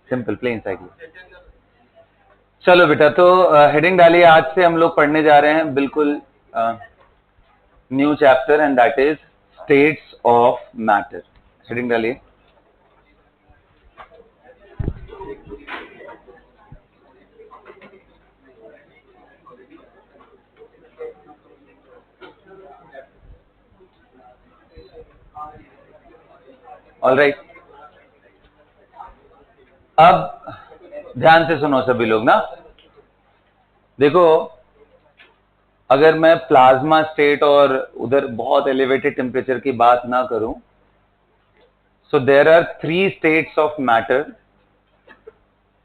Simple plain cyclic. चलो बेटा, तो हेडिंग डालिए। आज से हम लोग पढ़ने जा रहे हैं बिल्कुल new chapter, and that is states of matter. Heading डालिए। ऑलराइट, अब ध्यान से सुनो सभी लोग ना। देखो, अगर मैं प्लाज्मा स्टेट और उधर बहुत एलिवेटेड टेम्परेचर की बात ना करूं, so there are 3 states of matter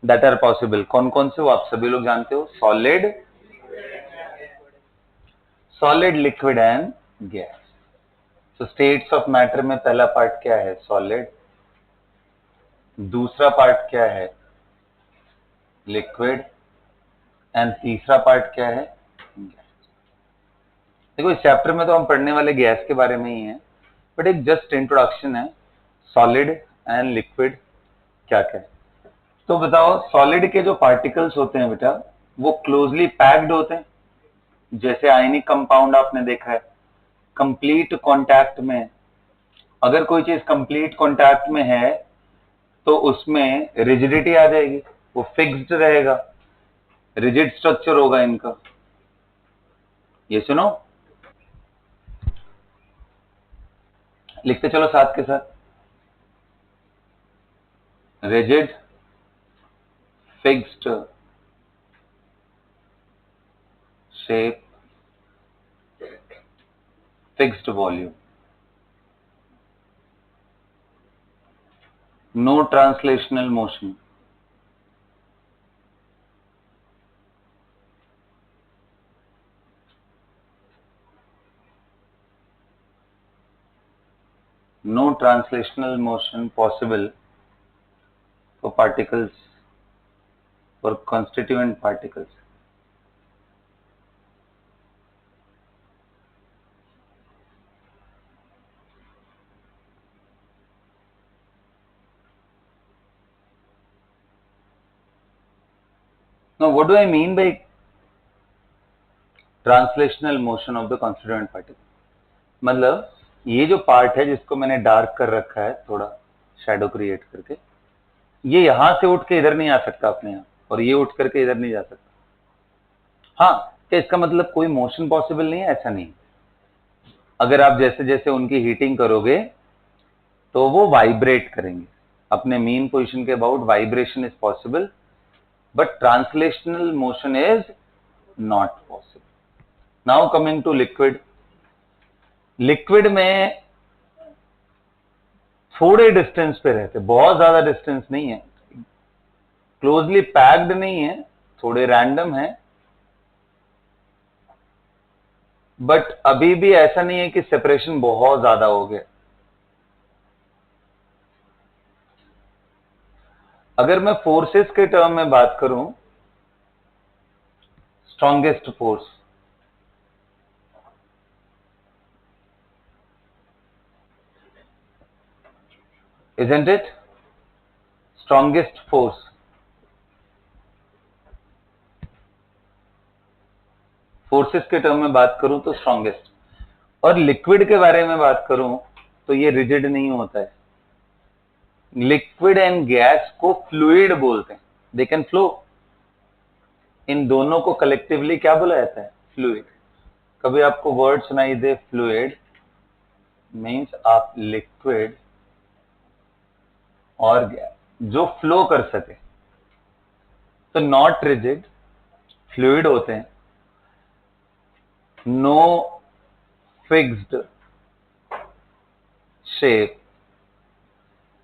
that are possible. कौन कौन से वो आप सभी लोग जानते हो? Solid, liquid and gas. तो स्टेट्स ऑफ मैटर में पहला पार्ट क्या है? सॉलिड। दूसरा पार्ट क्या है? लिक्विड। एंड तीसरा पार्ट क्या है? गैस। देखो, इस चैप्टर में तो हम पढ़ने वाले गैस के बारे में ही है, बट एक जस्ट इंट्रोडक्शन है। सॉलिड एंड लिक्विड क्या क्या है। तो बताओ, सॉलिड के जो पार्टिकल्स होते हैं बेटा, वो क्लोजली पैक्ड होते हैं। जैसे आयनिक कंपाउंड आपने देखा है, कंप्लीट कांटेक्ट में। अगर कोई चीज कंप्लीट कांटेक्ट में है तो उसमें रिजिडिटी आ जाएगी, वो फिक्स्ड रहेगा, रिजिड स्ट्रक्चर होगा इनका। ये सुनो, लिखते चलो साथ के साथ। Rigid, fixed, shape, fixed volume. No translational motion. No translational motion possible for particles, for constituent particles. Now, what do I mean by translational motion of the constituent particle? मतलब ये जो पार्ट है जिसको मैंने डार्क कर रखा है, थोड़ा शैडो क्रिएट करके, ये यहां से उठ के इधर नहीं आ सकता अपने यहां, और ये उठ करके इधर नहीं जा सकता। हाँ, क्या इसका मतलब कोई मोशन पॉसिबल नहीं है? ऐसा नहीं। अगर आप जैसे जैसे उनकी हीटिंग करोगे तो वो वाइब्रेट करेंगे अपने मीन पोजीशन के about. Vibration is possible, but translational motion is not possible. Now coming to liquid. Liquid में थोड़े डिस्टेंस पे रहते, बहुत ज्यादा डिस्टेंस नहीं है, क्लोजली पैक्ड नहीं है, थोड़े रैंडम है, बट अभी भी ऐसा नहीं है कि सेपरेशन बहुत ज्यादा हो गया। अगर मैं फोर्सेस के टर्म में बात करूं, strongest force, isn't it? Strongest force, forces के टर्म में बात करूं तो स्ट्रॉन्गेस्ट। और लिक्विड के बारे में बात करूं तो ये रिजिड नहीं होता है। लिक्विड एंड गैस को फ्लूइड बोलते हैं, दे कैन फ्लो। इन दोनों को कलेक्टिवली क्या बोला जाता है? फ्लूइड। कभी आपको वर्ड सुनाई दे फ्लूइड, मीन्स आप लिक्विड और गैस जो फ्लो कर सके, तो नॉट रिजिड, फ्लूइड होते हैं। नो फिक्स्ड शेप,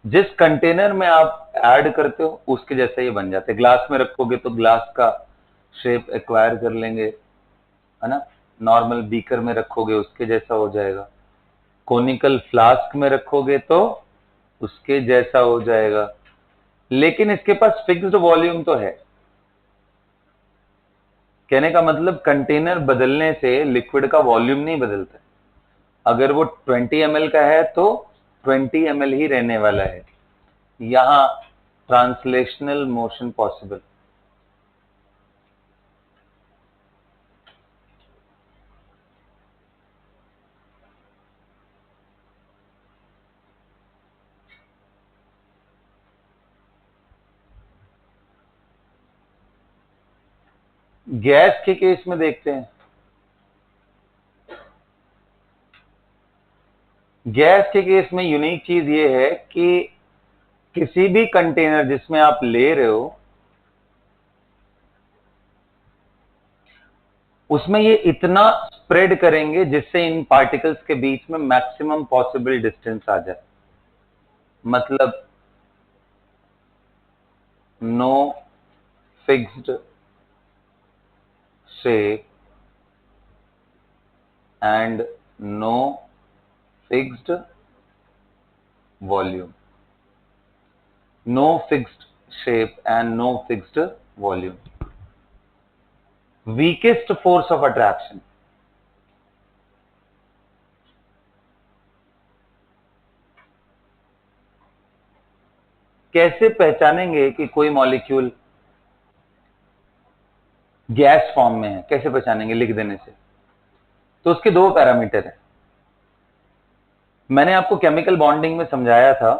जिस कंटेनर में आप ऐड करते हो उसके जैसे ही बन जाते हैं। ग्लास में रखोगे तो ग्लास का शेप एक्वायर कर लेंगे, है ना। नॉर्मल बीकर में रखोगे उसके जैसा हो जाएगा, कोनिकल फ्लास्क में रखोगे तो उसके जैसा हो जाएगा, लेकिन इसके पास फिक्स्ड वॉल्यूम तो है। कहने का मतलब कंटेनर बदलने से लिक्विड का वॉल्यूम नहीं बदलता। अगर वो 20 ml का है तो 20 ml ही रहने वाला है। यहां translational motion possible. गैस के केस में देखते हैं। गैस के केस में यूनिक चीज ये है कि किसी भी कंटेनर जिसमें आप ले रहे हो उसमें ये इतना स्प्रेड करेंगे जिससे इन पार्टिकल्स के बीच में मैक्सिमम पॉसिबल डिस्टेंस आ जाए। मतलब no fixed shape and no fixed volume. No fixed shape and no fixed volume. Weakest force of attraction. कैसे पहचानेंगे कि कोई मॉलिक्यूल गैस फॉर्म में है? कैसे पहचानेंगे लिख देने से? तो उसके दो पैरामीटर है। मैंने आपको केमिकल बॉन्डिंग में समझाया था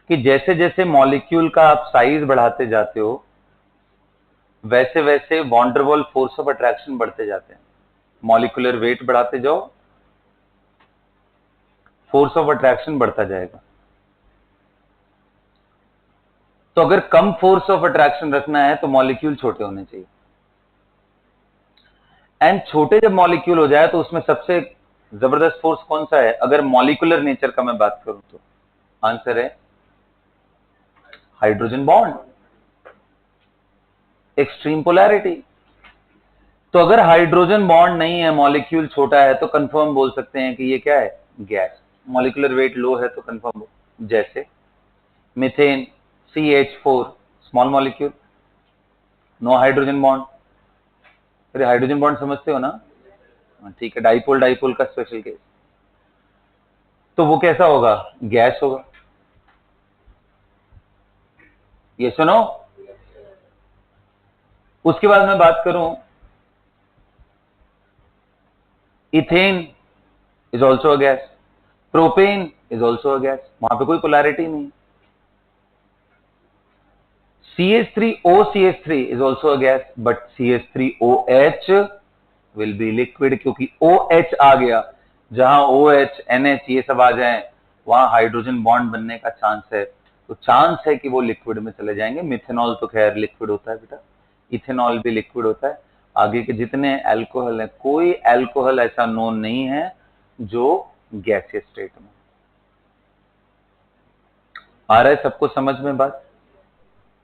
कि जैसे जैसे मॉलिक्यूल का आप साइज बढ़ाते जाते हो वैसे वैसे van der Waals force of attraction बढ़ते जाते हैं। मॉलिक्यूलर वेट बढ़ाते जाओ, फोर्स ऑफ अट्रैक्शन बढ़ता जाएगा। तो अगर कम फोर्स ऑफ अट्रैक्शन रखना है तो मॉलिक्यूल छोटे होने चाहिए। एंड छोटे जब मॉलिक्यूल हो जाए तो उसमें सबसे जबरदस्त फोर्स कौन सा है? अगर मॉलिक्यूलर नेचर का मैं बात करूं तो आंसर है हाइड्रोजन बॉन्ड, एक्सट्रीम पोलैरिटी। तो अगर हाइड्रोजन बॉन्ड नहीं है, मॉलिक्यूल छोटा है, तो कंफर्म बोल सकते हैं कि ये क्या है? गैस। मॉलिक्यूलर वेट लो है तो कंफर्म। जैसे methane CH4 small molecule, no hydrogen bond. अरे हाइड्रोजन बॉन्ड समझते हो ना? ठीक है, डाइपोल डाइपोल का स्पेशल केस। तो वो कैसा होगा? गैस होगा। ये सुनो, उसके बाद मैं बात करूं, ethane is also a gas, propane is also a gas, वहां पे कोई पोलैरिटी नहीं। CH3OCH3 is also a gas, but CH3OH will be liquid, क्योंकि OH आ गया। जहां OH, NH ये सब आ जाए वहां हाइड्रोजन बॉन्ड बनने का चांस है। तो चांस है कि वो लिक्विड में चले जाएंगे। मिथेनॉल तो खैर लिक्विड होता है बेटा, इथेनॉल भी लिक्विड होता है। आगे के जितने एल्कोहल है, कोई एल्कोहल ऐसा नोन नहीं है जो गैसियस स्टेट में। आ रहा है सबको समझ में बात?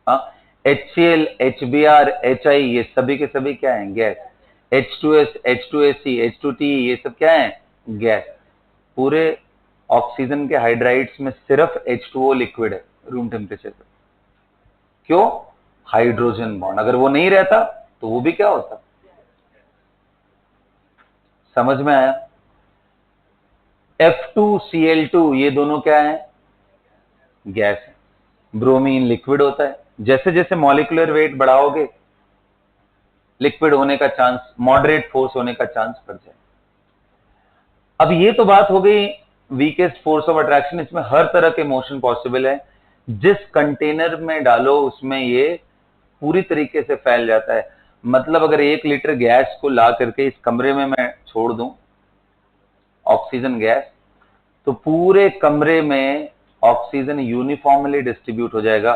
हाँ, HCl, HBr, HI ये सभी के सभी क्या है? गैस। H2S, H2SC, H2TE ये सब क्या है? गैस। पूरे ऑक्सीजन के हाइड्राइड्स में सिर्फ H2O लिक्विड है रूम टेम्परेचर पे। क्यों? Hydrogen bond. अगर वो नहीं रहता तो वो भी क्या होता? समझ में आया? F2Cl2 ये दोनों क्या है? गैस है। ब्रोमीन लिक्विड होता है। जैसे जैसे मॉलिक्यूलर वेट बढ़ाओगे लिक्विड होने का चांस, मॉडरेट फोर्स होने का चांस बढ़ जाए। अब ये तो बात हो गई वीकेस्ट फोर्स ऑफ अट्रैक्शन। इसमें हर तरह के मोशन पॉसिबल है। जिस कंटेनर में डालो उसमें ये पूरी तरीके से फैल जाता है। मतलब अगर 1 लीटर गैस को ला करके इस कमरे में मैं छोड़ दूं, ऑक्सीजन गैस, तो पूरे कमरे में ऑक्सीजन यूनिफॉर्मली डिस्ट्रीब्यूट हो जाएगा।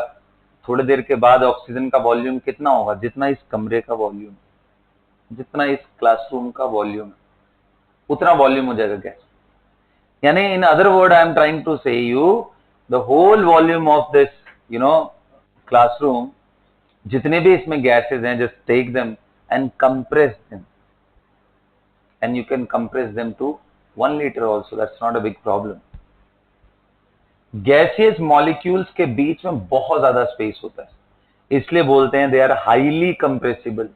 थोड़ी देर के बाद ऑक्सीजन का वॉल्यूम कितना होगा? जितना इस कमरे का वॉल्यूम, जितना इस क्लासरूम का वॉल्यूम, उतना वॉल्यूम हो जाएगा गैस। यानी in other word I am trying to say you the whole volume of this classroom, जितने भी इसमें गैसेज हैं, just take them and compress them, and you can compress them to 1 litre also, that's not a big problem. Gaseous molecules के बीच में बहुत ज्यादा space होता है, इसलिए बोलते हैं they are highly compressible.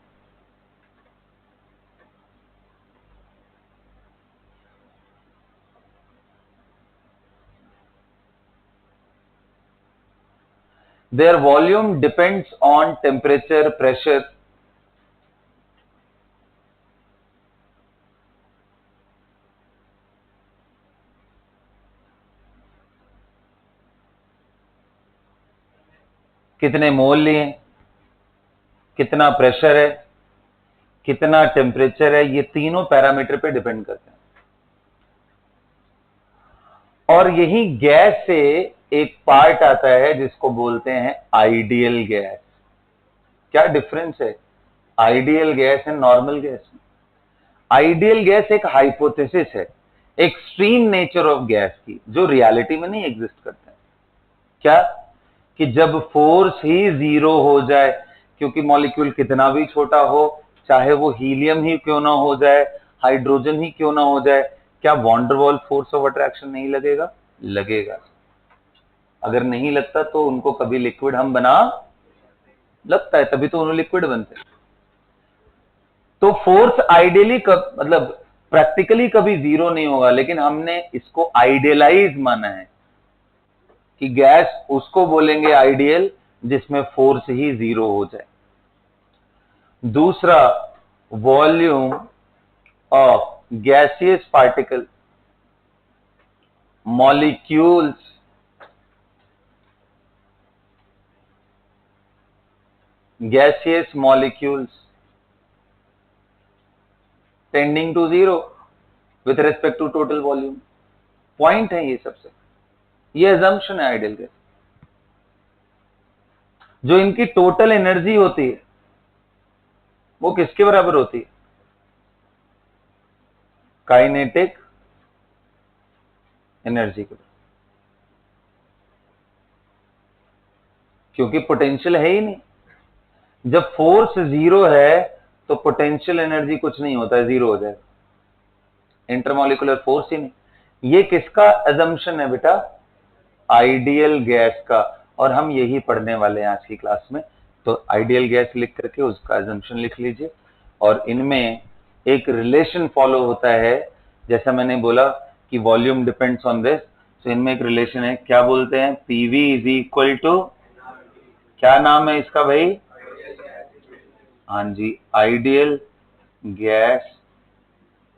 Their volume depends on temperature, pressure. कितने मोल लिए, कितना प्रेशर है, कितना टेम्परेचर है, ये तीनों पैरामीटर पे डिपेंड करते हैं। और यही गैस से एक पार्ट आता है जिसको बोलते हैं आइडियल गैस। क्या डिफरेंस है ideal gas and normal gas में? आइडियल गैस एक हाइपोथेसिस है एक्सट्रीम नेचर ऑफ गैस की, जो रियलिटी में नहीं एग्जिस्ट करते हैं। क्या? कि जब फोर्स ही जीरो हो जाए, क्योंकि मॉलिक्यूल कितना भी छोटा हो, चाहे वो हीलियम ही क्यों ना हो जाए, हाइड्रोजन ही क्यों ना हो जाए, क्या वॉन्डरवॉल फोर्स ऑफ अट्रैक्शन नहीं लगेगा? लगेगा। अगर नहीं लगता तो उनको कभी लिक्विड हम बना, लगता है तभी तो उन्होंने लिक्विड बनते हैं। तो फोर्स आइडियली मतलब प्रैक्टिकली कभी जीरो नहीं होगा, लेकिन हमने इसको आइडियलाइज माना है कि गैस उसको बोलेंगे आइडियल जिसमें फोर्स ही जीरो हो जाए। दूसरा, volume of gaseous particle, molecules gaseous molecules tending to zero with respect to total volume। Point है ये सबसे, ये assumption है आइडियल गैस। जो इनकी टोटल एनर्जी होती है वो किसके बराबर होती है? काइनेटिक एनर्जी के बराबर, क्योंकि पोटेंशियल है ही नहीं। जब फोर्स जीरो है तो पोटेंशियल एनर्जी कुछ नहीं होता है, जीरो हो जाएगा, इंटरमोलिकुलर फोर्स ही नहीं। ये किसका assumption है बेटा? आइडियल गैस का। और हम यही पढ़ने वाले हैं आज की क्लास में। तो आइडियल गैस लिख करके उसका assumption लिख लीजिए। और इनमें एक रिलेशन फॉलो होता है, जैसा मैंने बोला कि वॉल्यूम डिपेंड्स ऑन दिस, तो इनमें एक रिलेशन है। क्या बोलते हैं? पीवी इज इक्वल टू, क्या नाम है इसका भाई? हाँ जी, आइडियल गैस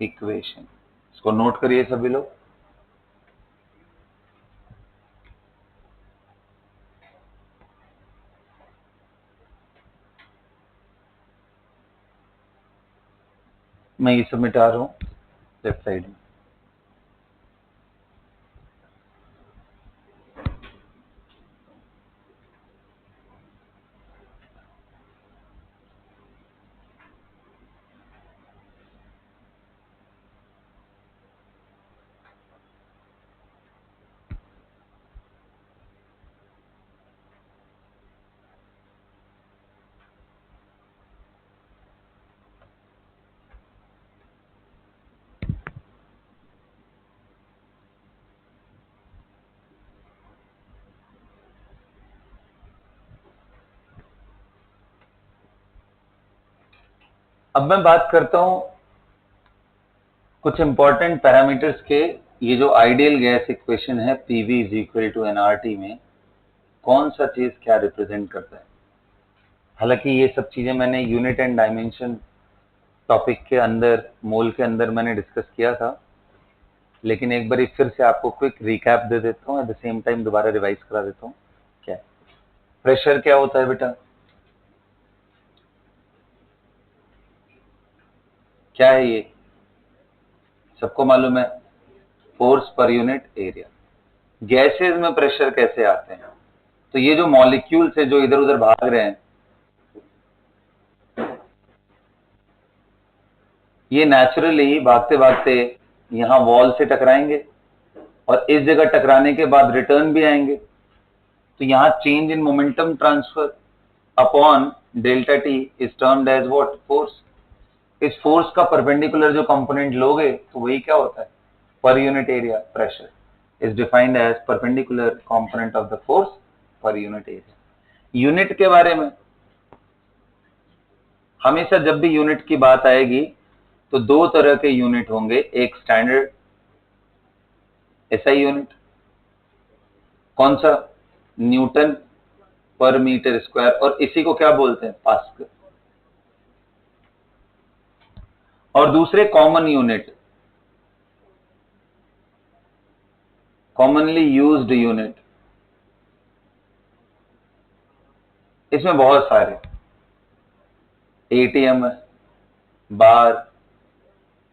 इक्वेशन। इसको नोट करिए सभी लोग। मैं ये सब मिटा रहा हूं लेफ्ट साइड में। अब मैं बात करता हूं कुछ इंपॉर्टेंट पैरामीटर्स के। ये जो आइडियल गैस इक्वेशन है PV is equal to nRT में कौन सा चीज क्या रिप्रेजेंट करता है? हालांकि ये सब चीजें मैंने यूनिट एंड डायमेंशन टॉपिक के अंदर, मोल के अंदर मैंने डिस्कस किया था, लेकिन एक बार फिर से आपको क्विक रिकैप दे देता हूँ, एट द सेम टाइम दोबारा रिवाइज करा देता हूँ। क्या प्रेशर क्या होता है बेटा? क्या है ये? सबको मालूम है, force per unit area. Gases में प्रेशर कैसे आते हैं? तो ये जो मॉलिक्यूल्स है जो इधर उधर भाग रहे हैं, ये नेचुरली भागते भागते यहाँ वॉल से टकराएंगे और इस जगह टकराने के बाद रिटर्न भी आएंगे। तो यहाँ change in momentum transfer upon delta T is termed as what? Force. इस फोर्स का परपेंडिकुलर जो कंपोनेंट लोगे तो वही क्या होता है? Per unit area pressure is defined as perpendicular component of the force per unit area. Unit के बारे में हमेशा जब भी यूनिट की बात आएगी तो दो तरह के यूनिट होंगे, एक स्टैंडर्ड एसआई यूनिट, कौन सा? न्यूटन पर मीटर स्क्वायर, और इसी को क्या बोलते हैं, पास्कल। और दूसरे common unit, commonly used unit, इसमें बहुत सारे, ATM, bar,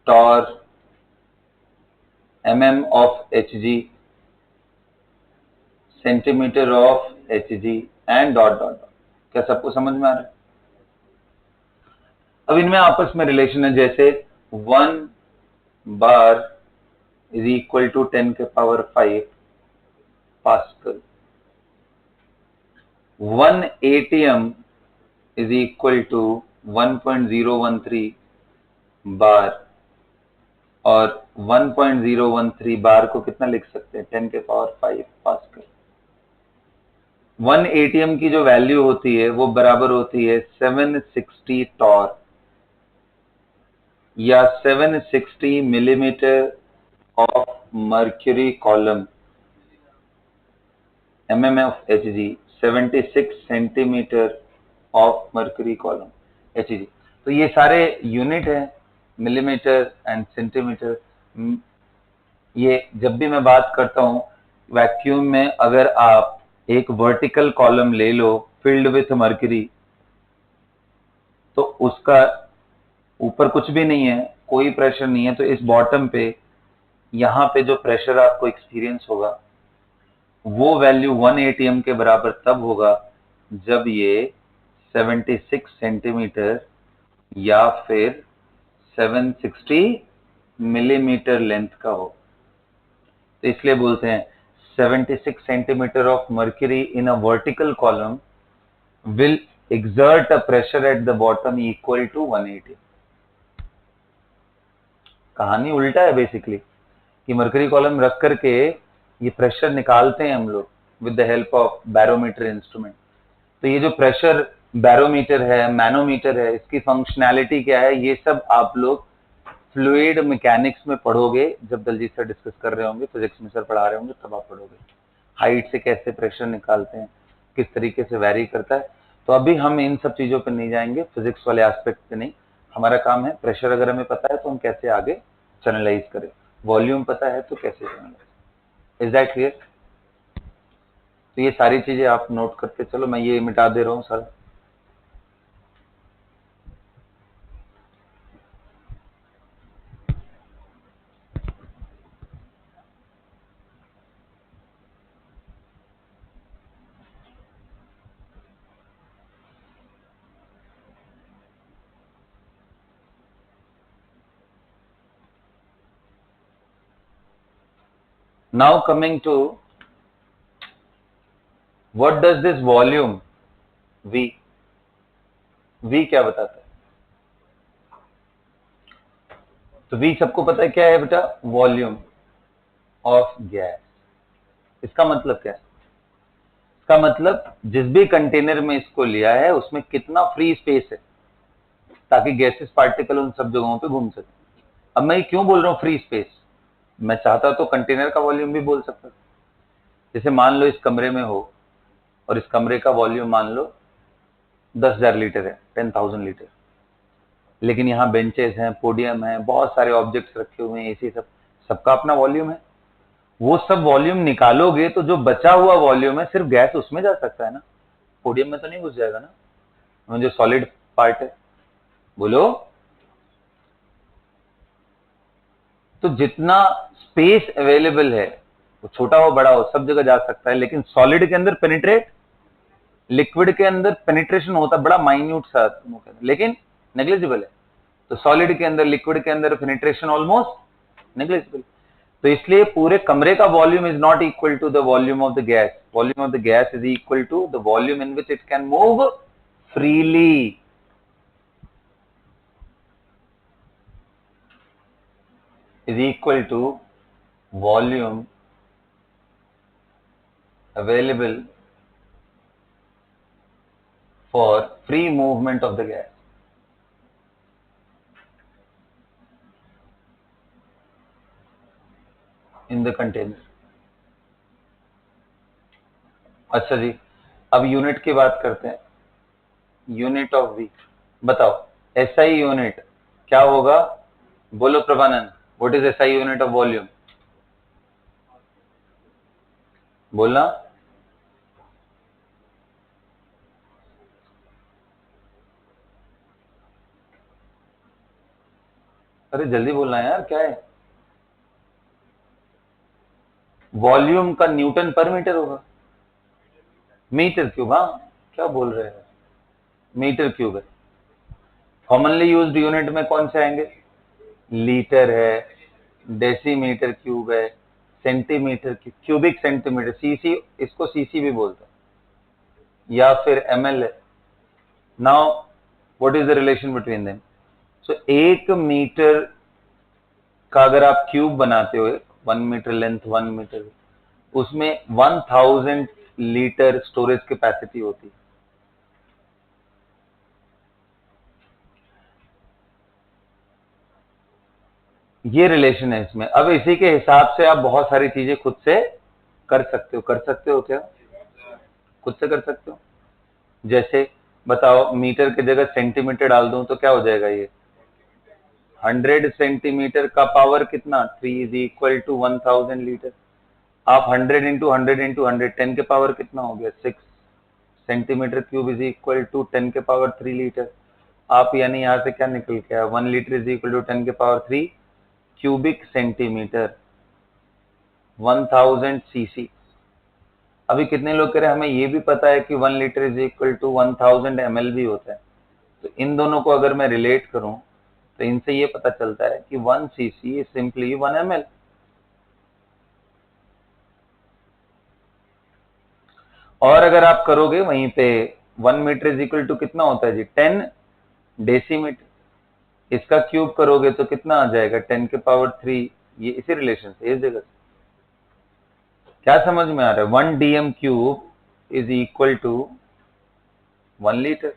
torr, mm of HG, centimetre of HG, and dot dot dot. क्या सबको समझ में आ रहा है? अब इनमें आपस में रिलेशन है, जैसे 1 bar is equal to 10⁵ pascal, 1 ATM is equal to 1.013 bar, और 1.013 बार को कितना लिख सकते हैं, 10⁵ पास्कल। 1 एटीएम की जो वैल्यू होती है वो बराबर होती है 760 टॉर, या 760 millimetre of mercury column, mm of Hg, 76 centimetre of mercury column Hg। तो ये सारे यूनिट है, मिलीमीटर एंड सेंटीमीटर। ये जब भी मैं बात करता हूं वैक्यूम में, अगर आप एक वर्टिकल कॉलम ले लो फिल्ड विथ मर्क्यूरी, तो उसका ऊपर कुछ भी नहीं है, कोई प्रेशर नहीं है, तो इस बॉटम पे यहाँ पे जो प्रेशर आपको एक्सपीरियंस होगा वो वैल्यू 1 एटीएम के बराबर तब होगा जब ये 76 सेंटीमीटर या फिर 760 मिलीमीटर लेंथ का हो। तो इसलिए बोलते हैं 76 centimetre of mercury in a vertical column will exert a pressure at the bottom equal to 180। कहानी उल्टा है बेसिकली, कि मर्करी कॉलम रख करके ये प्रेशर निकालते हैं हम लोग with the help of barometer instrument. तो ये जो प्रेशर बैरोमीटर है, मैनोमीटर है, इसकी फंक्शनैलिटी क्या है, ये सब आप लोग फ्लूइड मैकेनिक्स में पढ़ोगे, जब दलजीत सर डिस्कस कर रहे होंगे, फिजिक्स में सर पढ़ा रहे होंगे, तब आप पढ़ोगे हाइट से कैसे प्रेशर निकालते हैं, किस तरीके से वैरी करता है। तो अभी हम इन सब चीजों पर नहीं जाएंगे, फिजिक्स वाले एस्पेक्ट पे नहीं। हमारा काम है प्रेशर अगर हमें पता है तो हम कैसे आगे चैनलाइज करें, वॉल्यूम पता है तो कैसे चैनलाइज। Is that clear? तो ये सारी चीजें आप नोट करते चलो, मैं ये मिटा दे रहा हूँ sir. Now coming to what does this volume V, V क्या बताता है? तो V सबको पता है क्या है बेटा, वॉल्यूम ऑफ गैस। इसका मतलब क्या है? इसका मतलब जिस भी कंटेनर में इसको लिया है उसमें कितना फ्री स्पेस है, ताकि गैसेस पार्टिकल उन सब जगहों पे घूम सके। अब मैं क्यों बोल रहा हूँ फ्री स्पेस, मैं चाहता तो कंटेनर का वॉल्यूम भी बोल सकता। जैसे मान लो इस कमरे में हो और इस कमरे का वॉल्यूम मान लो 10,000 लीटर है, 10,000 लीटर, लेकिन यहाँ बेंचेस हैं, पोडियम है, बहुत सारे ऑब्जेक्ट्स रखे हुए हैं, एसी, सब सबका अपना वॉल्यूम है। वो सब वॉल्यूम निकालोगे तो जो बचा हुआ वॉल्यूम है सिर्फ गैस उसमें जा सकता है ना, पोडियम में तो नहीं घुस जाएगा ना, जो सॉलिड पार्ट है। बोलो, तो जितना स्पेस अवेलेबल है, वो छोटा हो बड़ा हो सब जगह जा सकता है, लेकिन सॉलिड के अंदर पेनिट्रेट, लिक्विड के अंदर पेनिट्रेशन होता है बड़ा माइन्यूट सा, लेकिन नेग्लिजिबल है। तो सॉलिड के अंदर, लिक्विड के अंदर पेनिट्रेशन ऑलमोस्ट नेग्लिजिबल। तो इसलिए पूरे कमरे का volume is not equal to the volume of the gas. Volume of the gas is equal to the volume in which it can move freely. Is equal to volume available for free movement of the gas in the container। अच्छा जी, अब unit की बात करते हैं, unit of V. बताओ SI unit क्या होगा, बोलो Prabhanand, what is SI unit of volume, बोलना। अरे जल्दी बोलना यार, क्या है? वॉल्यूम का न्यूटन पर मीटर होगा, मीटर क्यूब। हाँ क्या बोल रहे हैं, मीटर क्यूब है। कॉमनली यूज्ड यूनिट में कौन से आएंगे, लीटर है, डेसीमीटर क्यूब है, सेंटीमीटर क्यूबिक सेंटीमीटर, सीसी, इसको सीसी भी बोलते हैं, या फिर एमएल है। Now what is the relation between them? So 1 metre का अगर आप क्यूब बनाते हो, 1 मीटर लेंथ, 1 मीटर, उसमें 1000 लीटर स्टोरेज कैपेसिटी होती है। ये रिलेशन है इसमें। अब इसी के हिसाब से आप बहुत सारी चीजें खुद से कर सकते हो। कर सकते हो क्या? खुद से कर सकते हो। जैसे बताओ, मीटर की जगह सेंटीमीटर डाल दूं तो क्या हो जाएगा? ये 100 सेंटीमीटर का पावर कितना, 3 इज इक्वल टू 1000 लीटर। आप 100 इंटू 100 इंटू 100, 10 के पावर कितना हो गया, 6 centimetre cube is equal to 10 के पावर 3 लीटर। आप यानी यहां से क्या निकल के आया, 1 लीटर इज इक्वल टू 10 के पावर 3 क्यूबिक सेंटीमीटर, 1000 सीसी। अभी कितने लोग कह रहे हैं हमें ये भी पता है कि 1 litre is equal to 1000 ml भी होता है। तो इन दोनों को अगर मैं रिलेट करूं तो इनसे ये पता चलता है कि 1 सीसी इज सिंपली 1 ml। और अगर आप करोगे वहीं पे, 1 मीटर इज इक्वल टू कितना होता है जी, 10 डेसीमीटर। इसका क्यूब करोगे तो कितना आ जाएगा, 10 के पावर 3। ये इसी रिलेशन से, इस जगह से क्या समझ में आ रहा है, 1 DM cube is equal to 1 litre.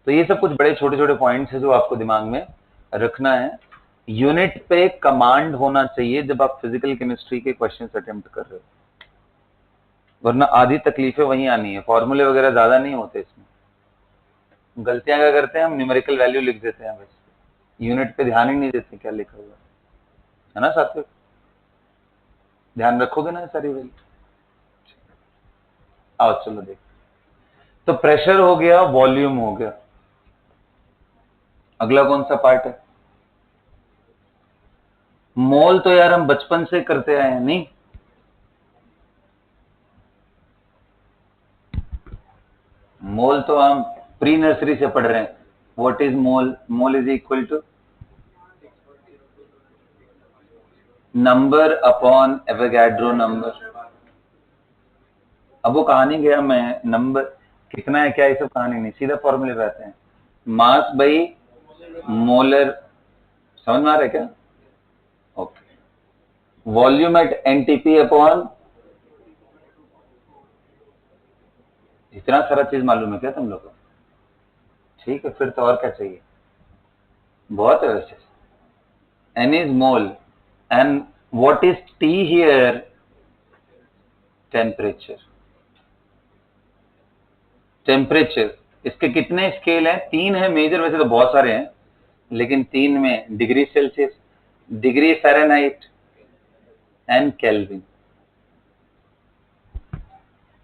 तो ये सब कुछ बड़े छोटे छोटे पॉइंट्स है जो आपको दिमाग में रखना है। यूनिट पे कमांड होना चाहिए जब आप फिजिकल केमिस्ट्री के क्वेश्चंस अटेम्प्ट कर रहे हो, वरना आधी तकलीफें वहीं आनी है। फॉर्मूले वगैरह ज्यादा नहीं होते इसमें। गलतियां क्या करते हैं हम, न्यूमेरिकल वैल्यू लिख देते हैं, बस यूनिट पे ध्यान ही नहीं देते क्या लिखा हुआ है ना साथियों? ध्यान रखोगे ना सारी वैल्यू? आओ चलो देख। तो प्रेशर हो गया, वॉल्यूम हो गया, अगला कौन सा पार्ट है? मोल तो यार हम बचपन से करते आए हैं, नहीं? मोल तो हम प्री नर्सरी से पढ़ रहे हैं। What is mole? Mole is equal to number upon Avogadro number. अब वो कहानी गया मैं, नंबर कितना है क्या, ये सब कहानी नहीं, सीधा फॉर्मूले पे आते हैं। मास बाई मोलर, समझ में आ रहा है क्या? Okay. Volume at NTP upon, इतना सारा चीज मालूम है क्या तुम लोग को? ठीक है, फिर तो और क्या चाहिए, बहुत है वैसे। N is mole, and what is T here? Temperature. Temperature, इसके कितने स्केल हैं? 3 है मेजर, वैसे तो बहुत सारे हैं, लेकिन 3 में degree Celsius, degree Fahrenheit and kelvin.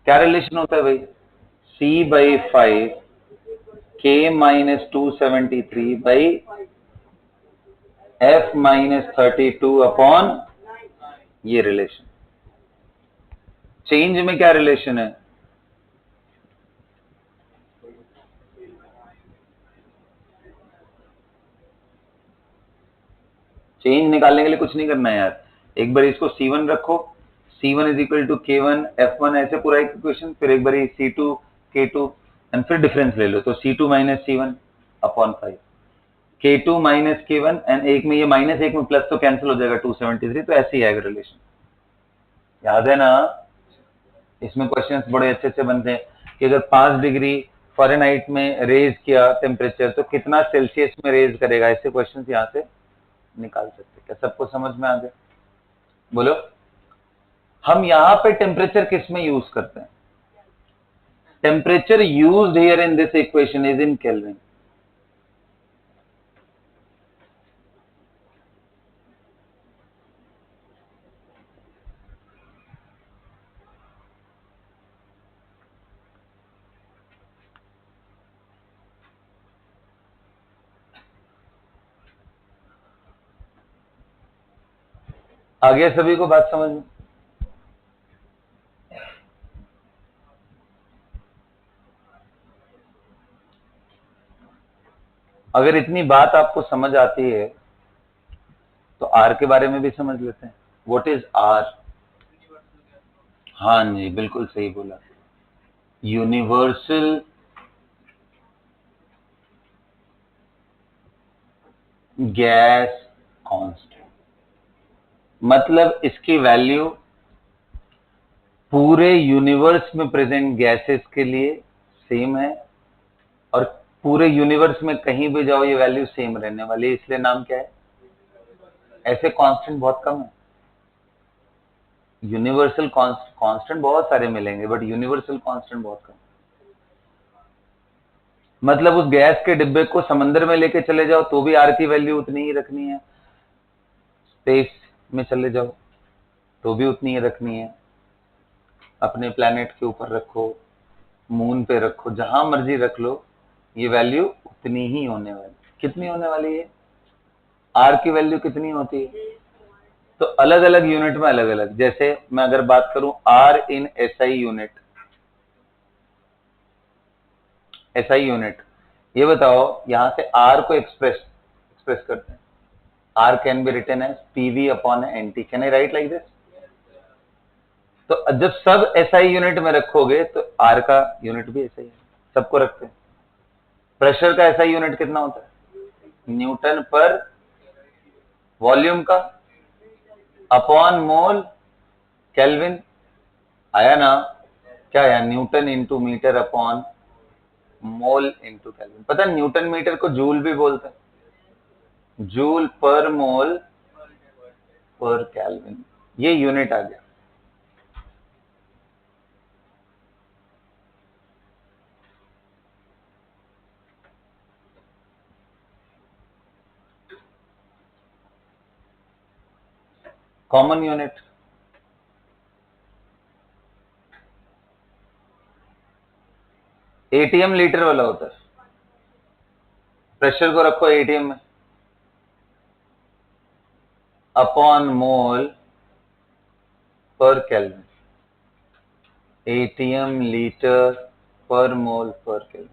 क्या रिलेशन होता है भाई? C/5 K-273 by F-32 upon, ये रिलेशन। चेंज में क्या रिलेशन है? चेंज निकालने के लिए कुछ नहीं करना है यार, एक बार इसको C1 रखो, C1 is equal to K1 F1, ऐसे पूरा एक इक्वेशन, फिर एक बार C2 K2, एंड फिर डिफरेंस ले लो, तो C2 minus C1 upon 5, K2 minus K1, and एक में ये माइनस, एक में प्लस, तो कैंसिल हो जाएगा 273। तो ऐसे ही आएगा रिलेशन, याद है ना? इसमें क्वेश्चंस बड़े अच्छे अच्छे बनते हैं कि अगर 5 डिग्री फ़ारेनहाइट में रेज किया टेम्परेचर तो कितना सेल्सियस में रेज करेगा, ऐसे क्वेश्चंस यहाँ से निकाल सकते हैं। क्या सबको समझ में आ गया? बोलो। हम यहाँ पे टेम्परेचर किस में यूज करते हैं? temperature used here in this equation is in Kelvin. आगे सभी को बात समझ में? अगर इतनी बात आपको समझ आती है तो आर के बारे में भी समझ लेते हैं. What is R? हाँ जी, बिल्कुल सही बोला. Universal gas constant. मतलब इसकी वैल्यू पूरे यूनिवर्स में प्रेजेंट गैसेस के लिए सेम है और पूरे यूनिवर्स में कहीं भी जाओ ये वैल्यू सेम रहने वाली है. इसलिए नाम क्या है? ऐसे कांस्टेंट बहुत कम है. यूनिवर्सल कांस्टेंट बहुत सारे मिलेंगे बट यूनिवर्सल कांस्टेंट बहुत कम. मतलब उस गैस के डिब्बे को समंदर में लेके चले जाओ तो भी आर की वैल्यू उतनी ही रखनी है. स्पेस में चले जाओ तो भी उतनी ही रखनी है. अपने प्लेनेट के ऊपर रखो, मून पे रखो, जहां मर्जी रख लो, ये वैल्यू उतनी ही होने वाली. कितनी होने वाली है? आर की वैल्यू कितनी होती है? तो अलग अलग यूनिट में अलग अलग. जैसे मैं अगर बात करूं R in SI unit, SI unit, ये बताओ यहां से आर को एक्सप्रेस करते हैं. R can be written as PV upon nT. Can I write like this? तो जब सब एसआई यूनिट में रखोगे तो आर का यूनिट भी ऐसा ही है. सबको रखते हैं. प्रेशर का एसआई यूनिट कितना होता है? न्यूटन पर वॉल्यूम का अपॉन मोल केल्विन. आया ना? क्या आया? Newton into metre upon mole into kelvin. पता है न्यूटन मीटर को जूल भी बोलते हैं. जूल पर मोल पर केल्विन, ये यूनिट आ गया. Common unit. एटीएम लीटर वाला होता है. प्रेशर को रखो एटीएम में, अपॉन मोल पर केल्विन. एटीएम लीटर पर मोल पर केल्विन.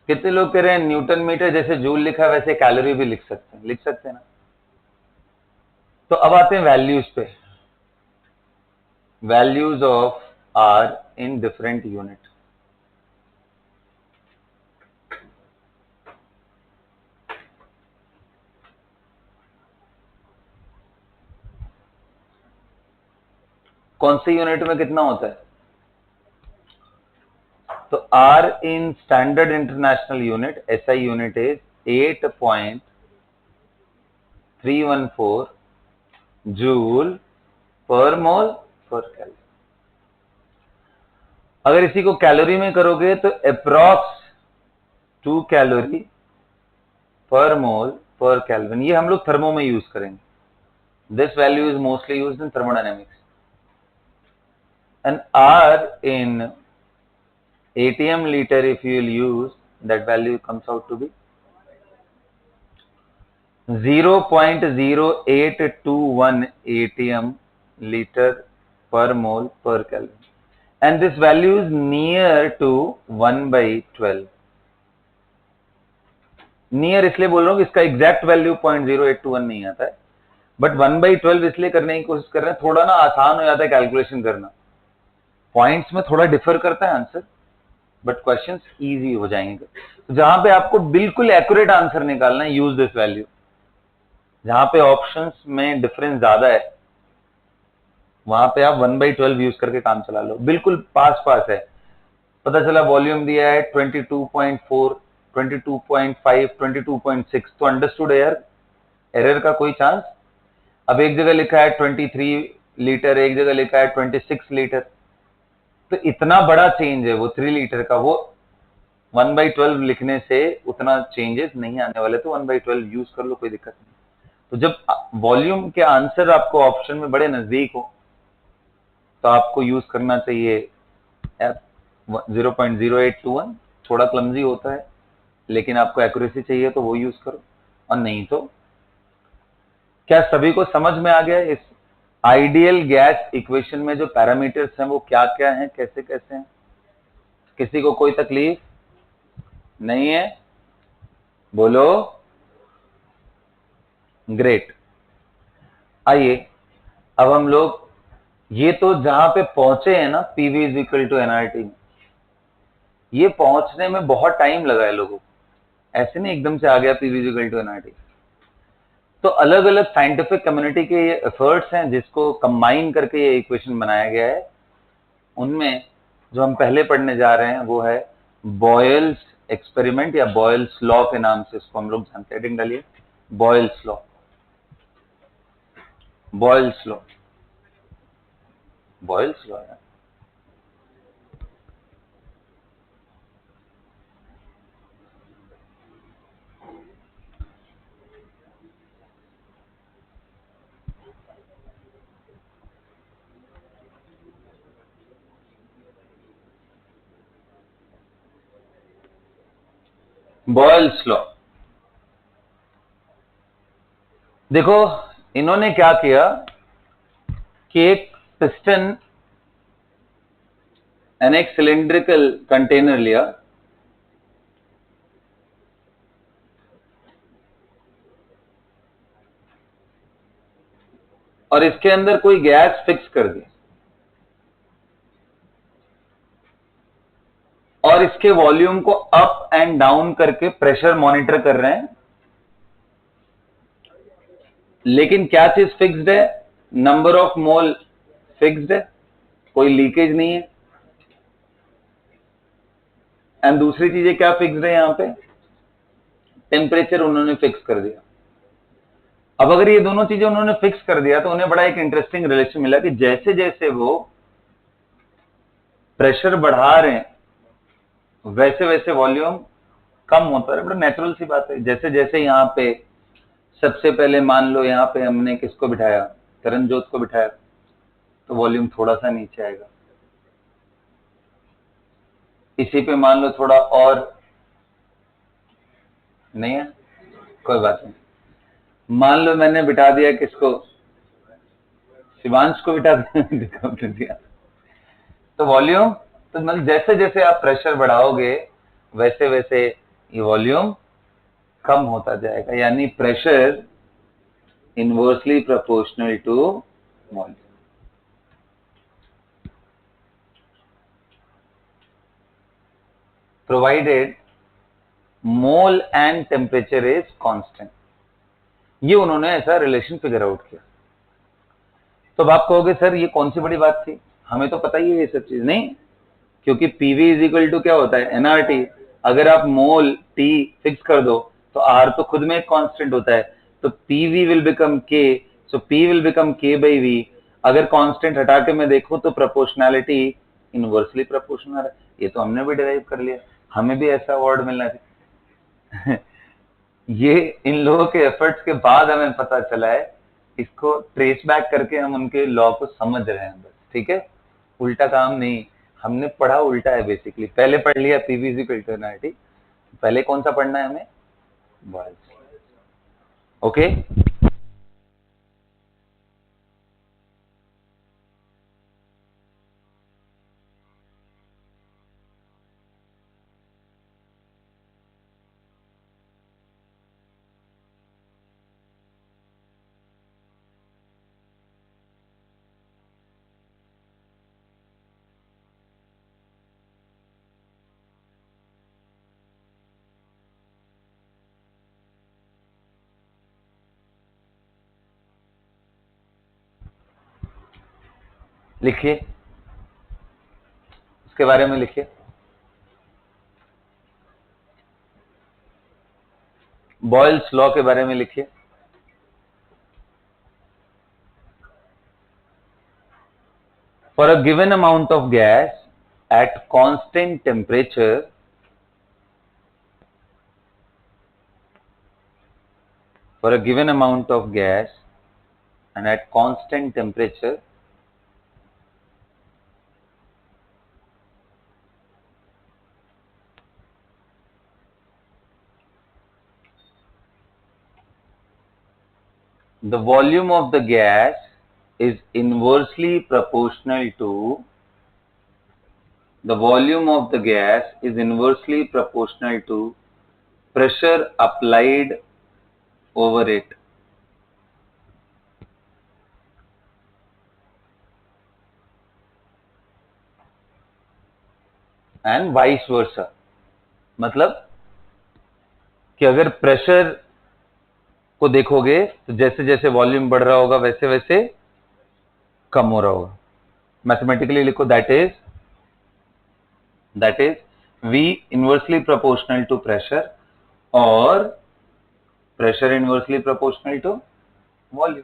कितने लोग कह रहे हैं न्यूटन मीटर जैसे जूल लिखा है वैसे कैलोरी भी लिख सकते हैं? लिख सकते हैं ना? तो अब आते हैं वैल्यूज पे. Values of R in different unit. कौन सी यूनिट में कितना होता है? तो R in standard international unit, SI unit is 8.314 joule per mole पर कैलोरी. अगर इसी को कैलोरी में करोगे तो अप्रॉक्स 2 कैलोरी पर मोल पर केल्विन. ये हम लोग थर्मो में यूज करेंगे. This value is mostly used in thermodynamics. And R in ATM liter, if you will use, that value comes out to be 0.0821 ATM liter per mole per Kelvin, and this value is near to 1/12. Near इसलिए बोल रहा हूं कि इसका exact value 0.0821 नहीं आता है, but 1/12 इसलिए करने की कोशिश कर रहे हैं. थोड़ा ना आसान हो जाता है कैलकुलेशन करना. पॉइंट्स में थोड़ा डिफर करता है आंसर, बट क्वेश्चंस इजी हो जाएंगे. तो जहां पे आपको बिल्कुल एक्यूरेट आंसर निकालना है, यूज दिस वैल्यू. जहां पे ऑप्शंस में डिफरेंस ज्यादा है वहां पे आप 1/12 यूज करके काम चला लो. बिल्कुल पास पास है. पता चला वॉल्यूम दिया है 22.4, 22.5, 22.6, तो अंडरस्टूड एयर. एरर का कोई चांस. अब एक जगह लिखा है 23 लीटर, एक जगह लिखा है 26 लीटर. तो इतना बड़ा चेंज है वो 3 लीटर का, वो 1/12 लिखने से उतना चेंजेस नहीं आने वाले, तो 1/12 यूज कर लो, कोई दिक्कत नहीं। तो जब वॉल्यूम के आंसर आपको ऑप्शन में बड़े नजदीक हो तो आपको यूज करना चाहिए 0.0821। थोड़ा क्लमजी होता है, लेकिन आपको एक्यूरेसी चाहिए तो वो यूज करो, और नहीं तो। क्या सभी को समझ में आ गया इस आइडियल गैस इक्वेशन में जो पैरामीटर्स हैं वो क्या क्या हैं, कैसे कैसे हैं? किसी को कोई तकलीफ नहीं है? बोलो। ग्रेट। आइए अब हम लोग ये तो जहां पे पहुंचे हैं ना, PV is equal to nRT में, ये पहुंचने में बहुत टाइम लगा है लोगों को, ऐसे नहीं एकदम से आ गया PV is equal to nRT. तो अलग अलग साइंटिफिक कम्युनिटी के ये एफर्ट्स हैं जिसको कंबाइन करके ये इक्वेशन बनाया गया है। उनमें जो हम पहले पढ़ने जा रहे हैं वो है बॉयल्स एक्सपेरिमेंट, या बॉयल्स लॉ के नाम से इसको हम लोग जानते हैं। हेडिंग डालिए, Boyle's law. Boyle's law, Boyle's law है। बॉयल्स लॉ, देखो इन्होंने क्या किया कि एक पिस्टन यानी एक सिलिंड्रिकल कंटेनर लिया, और इसके अंदर कोई गैस फिक्स कर दी, और इसके वॉल्यूम को अप एंड डाउन करके प्रेशर मॉनिटर कर रहे हैं। लेकिन क्या चीज फिक्स्ड है? नंबर ऑफ मोल फिक्स्ड है, कोई लीकेज नहीं है। एंड दूसरी चीजें क्या फिक्स्ड है? यहां पे टेम्परेचर उन्होंने फिक्स कर दिया। अब अगर ये दोनों चीजें उन्होंने फिक्स कर दिया तो उन्हें बड़ा एक इंटरेस्टिंग रिलेशन मिला कि जैसे जैसे वो प्रेशर बढ़ा रहे हैं वैसे वैसे वॉल्यूम कम होता है। बड़ा नेचुरल सी बात है। जैसे जैसे यहाँ पे सबसे पहले मान लो यहाँ पे हमने किसको बिठाया, तरनजोत को बिठाया, तो वॉल्यूम थोड़ा सा नीचे आएगा। इसी पे मान लो थोड़ा और, नहीं है कोई बात नहीं। मान लो मैंने बिठा दिया किसको, शिवांश को बिठा दिया, तो वॉल्यूम, तो मतलब जैसे जैसे आप प्रेशर बढ़ाओगे वैसे वैसे ये वॉल्यूम कम होता जाएगा, यानी pressure inversely proportional to volume. Provided mole and temperature is constant. ये उन्होंने ऐसा रिलेशन फिगर आउट किया। तो अब आप कहोगे सर ये कौन सी बड़ी बात थी, हमें तो पता ही है ये सब चीज। नहीं, क्योंकि पीवी इज इक्वल टू क्या होता है? एनआरटी। अगर आप मोल टी फिक्स कर दो तो आर तो खुद में एक कांस्टेंट होता है, तो पीवी विल बिकम के, सो पी विल बिकम के बाई वी। अगर कांस्टेंट हटा के मैं देखूं तो प्रोपोर्शनैलिटी इनवर्सली प्रोपोर्शनल है। ये तो हमने भी डिराइव कर लिया, हमें भी ऐसा अवार्ड मिलना चाहिए। ये इन लोगों के एफर्ट्स के बाद हमें पता चला है, इसको ट्रेस बैक करके हम उनके लॉ को समझ रहे हैं बस, ठीक है? उल्टा काम नहीं, हमने पढ़ा उल्टा है बेसिकली। पहले पढ़ लिया पीवीसी फिल्टरनालिटी, पहले कौन सा पढ़ना है हमें? बॉयल्स। ओके, लिखिए, उसके बारे में लिखिए। बॉयल्स लॉ के बारे में लिखिए। For a given amount of gas at constant temperature for a given amount of gas and at constant temperature the volume of the gas is inversely proportional to pressure applied over it. And vice versa, मतलब कि अगर pressure को देखोगे तो जैसे जैसे volume बढ़ रहा होगा वैसे वैसे कम हो रहा होगा। मैथमेटिकली लिखो, that is V inversely proportional to pressure और pressure inversely proportional to volume.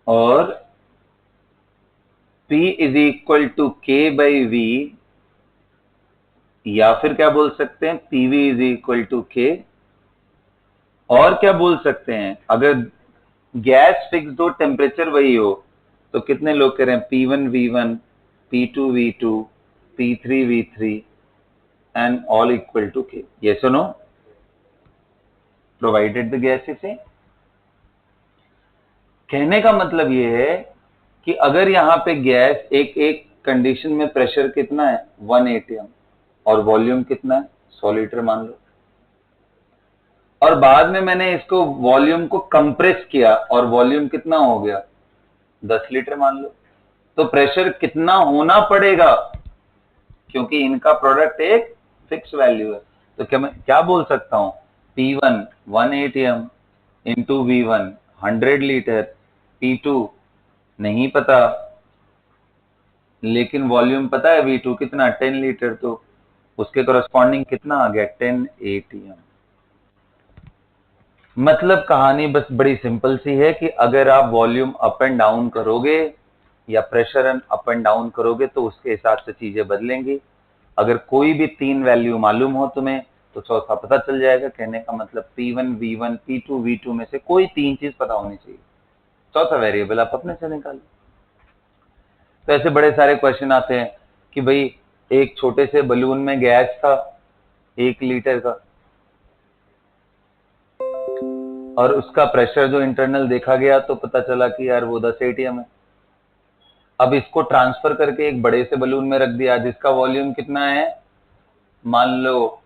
और P is equal to K by V, या फिर क्या बोल सकते हैं, PV is equal to K। और क्या बोल सकते हैं, अगर गैस फिक्स हो, टेम्परेचर वही हो, तो कितने लोग कह रहे हैं P1 V1, P2 V2, P3 V3 and all equal to K। Yes और no? Provided the gas is same. कहने का मतलब ये है कि अगर यहां पे गैस एक कंडीशन में प्रेशर कितना है 1 atm और वॉल्यूम कितना है 100 लीटर मान लो, और बाद में मैंने इसको वॉल्यूम को कंप्रेस किया और वॉल्यूम कितना हो गया 10 लीटर मान लो, तो प्रेशर कितना होना पड़ेगा, क्योंकि इनका प्रोडक्ट एक फिक्स वैल्यू है। तो क्या मैं क्या बोल सकता हूं, P1 1 atm into V1 100 litre, P2 नहीं पता लेकिन वॉल्यूम पता है V2 कितना 10 लीटर, तो उसके करस्पॉन्डिंग कितना आ गया 10 atm। मतलब कहानी बस बड़ी सिंपल सी है कि अगर आप वॉल्यूम अप एंड डाउन करोगे या प्रेशर अप एंड डाउन करोगे तो उसके हिसाब से चीजें बदलेंगी। अगर कोई भी 3 वैल्यू मालूम हो तुम्हें तो चौथा पता चल जाएगा। कहने का मतलब P1 V1 P2 V2 में से कोई 3 चीज पता होनी चाहिए, चौथा वेरिएबल आप अपने से निकालो। तो ऐसे बड़े सारे क्वेश्चन आते हैं कि भाई एक छोटे से बलून में गैस था 1 लीटर का और उसका प्रेशर जो इंटरनल देखा गया तो पता चला कि यार वो 10 atm है। अब इसको ट्रांसफर करके एक बड़े से बलून में रख दिया जिसका वॉल्यूम कितना है, मान लो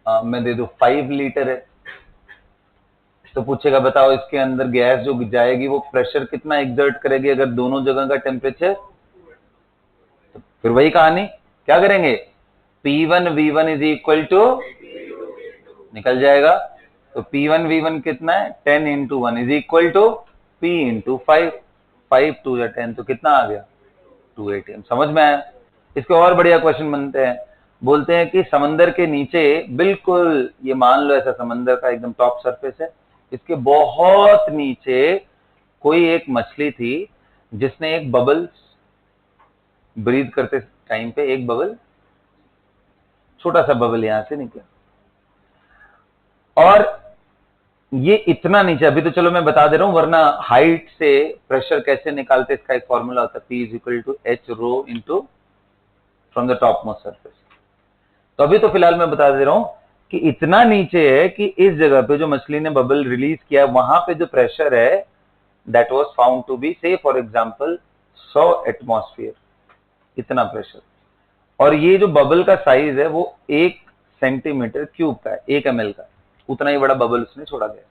मैं दे दूं 5 लीटर है, तो पूछेगा बताओ इसके अंदर गैस जो जाएगी वो प्रेशर कितना एक्सर्ट करेगी अगर दोनों जगह का टेम्परेचर। तो फिर वही कहानी, क्या करेंगे, P1 V1 is equal to, निकल जाएगा, तो P1 V1 कितना है 10 into 1 is equal to P into 5, 5 2 या 10, तो कितना आ गया 2 atm। समझ में आया? इसके और बढ़िया क्वेश्चन बनते हैं, बोलते हैं कि समंदर के नीचे बिल्कुल, ये मान लो ऐसा समंदर का एकदम टॉप सरफेस है, इसके बहुत नीचे कोई एक मछली थी जिसने एक बबल ब्रीथ करते टाइम पे एक बबल, छोटा सा बबल यहां से निकला, और ये इतना नीचे, अभी तो चलो मैं बता दे रहा हूं, वरना हाइट से प्रेशर कैसे निकालते इसका एक फॉर्मूला होता है, P is equal to H rho into from the top most surface. तो अभी तो फिलहाल मैं बता दे रहा हूं कि इतना नीचे है कि इस जगह पे जो मछली ने बबल रिलीज किया वहां पे जो प्रेशर है that was found to be say for example 100 atmosphere, इतना प्रेशर। और ये जो बबल का साइज है वो 1 सेंटीमीटर क्यूब का है, 1 ml का, उतना ही बड़ा बबल उसने छोड़ा गया।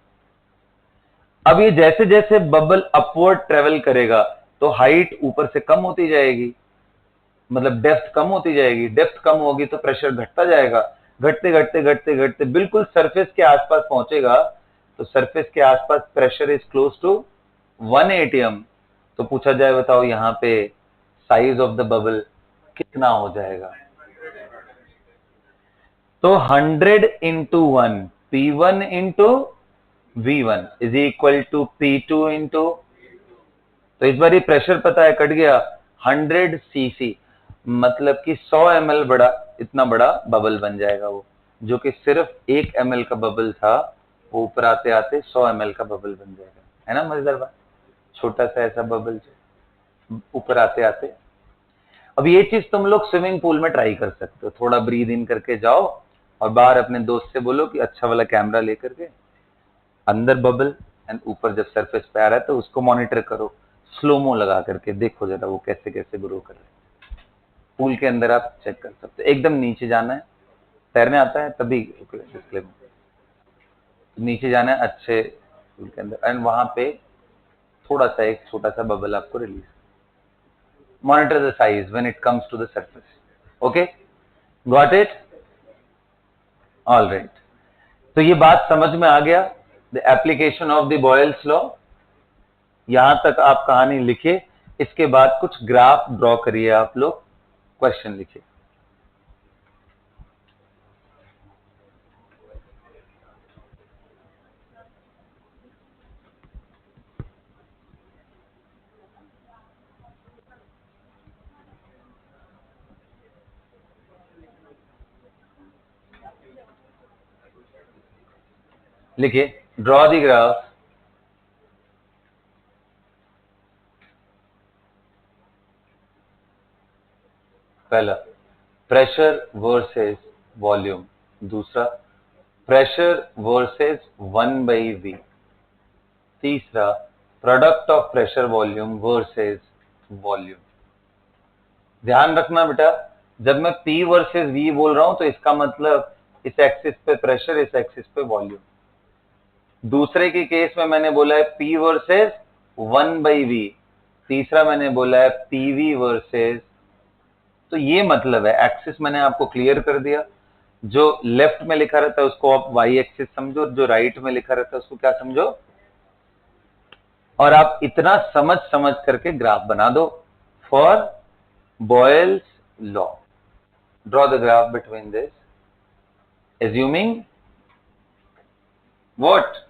अब ये जैसे जैसे बबल अपवर्ड ट्रेवल करेगा तो हाइट ऊपर से कम होती जाएगी, मतलब डेप्थ कम होती जाएगी, डेप्थ कम होगी तो प्रेशर घटता जाएगा, घटते घटते घटते घटते बिल्कुल सरफेस के आसपास पहुंचेगा, तो सरफेस के आसपास pressure is close to 1 atm। तो पूछा जाए बताओ यहाँ पे साइज ऑफ द बबल कितना हो जाएगा, तो 100 into 1 P1 into V1 is equal to P2 into, तो इस बार ये प्रेशर पता है कट गया 100 सीसी, मतलब कि 100 ml बड़ा, इतना बड़ा बबल बन जाएगा वो, जो कि सिर्फ 1 ml का बबल था, वो ऊपर आते आते 100 ml का बबल बन जाएगा। है ना मजेदार बात, छोटा सा ऐसा बबल ऊपर आते आते। अब ये चीज तुम लोग स्विमिंग पूल में ट्राई कर सकते हो, थोड़ा ब्रीद इन करके जाओ और बाहर अपने दोस्त से बोलो कि अच्छा वाला कैमरा लेकर के अंदर बबल एंड ऊपर जब सरफेस पे आ रहा है तो उसको मॉनिटर करो, स्लोमो लगा करके देखो जरा वो कैसे कैसे ग्रो कर रहे हैं। पूल के अंदर आप चेक कर सकते हो, एकदम नीचे जाना है, तैरने आता है तभी डिस्क्लेमर, नीचे जाना है अच्छे पूल के अंदर एंड वहां पे थोड़ा सा एक छोटा सा बबल आपको release, monitor the size when it comes to the surface. Okay, got it? All right. तो ये बात समझ में आ गया, the application of the Boyle's law. यहां तक आप कहानी लिखिए, इसके बाद कुछ ग्राफ ड्रॉ करिए, आप लोग क्वेश्चन लिखिए। लिखिए, ड्रॉ द ग्राफ। पहला प्रेशर वर्सेस वॉल्यूम, दूसरा प्रेशर वर्सेस 1/v, तीसरा product of pressure volume versus volume. ध्यान रखना बेटा, जब मैं P वर्सेस V बोल रहा हूं तो इसका मतलब इस एक्सिस पे प्रेशर, इस एक्सिस पे वॉल्यूम। दूसरे के केस में मैंने बोला है P वर्सेस 1/v, तीसरा मैंने बोला है PV वर्सेस, तो ये मतलब है एक्सिस मैंने आपको क्लियर कर दिया। जो लेफ्ट में लिखा रहता है उसको आप y एक्सिस समझो, जो राइट में लिखा रहता है उसको क्या समझो, और आप इतना समझ समझ करके ग्राफ बना दो for Boyle's law. Draw the graph between this, assuming what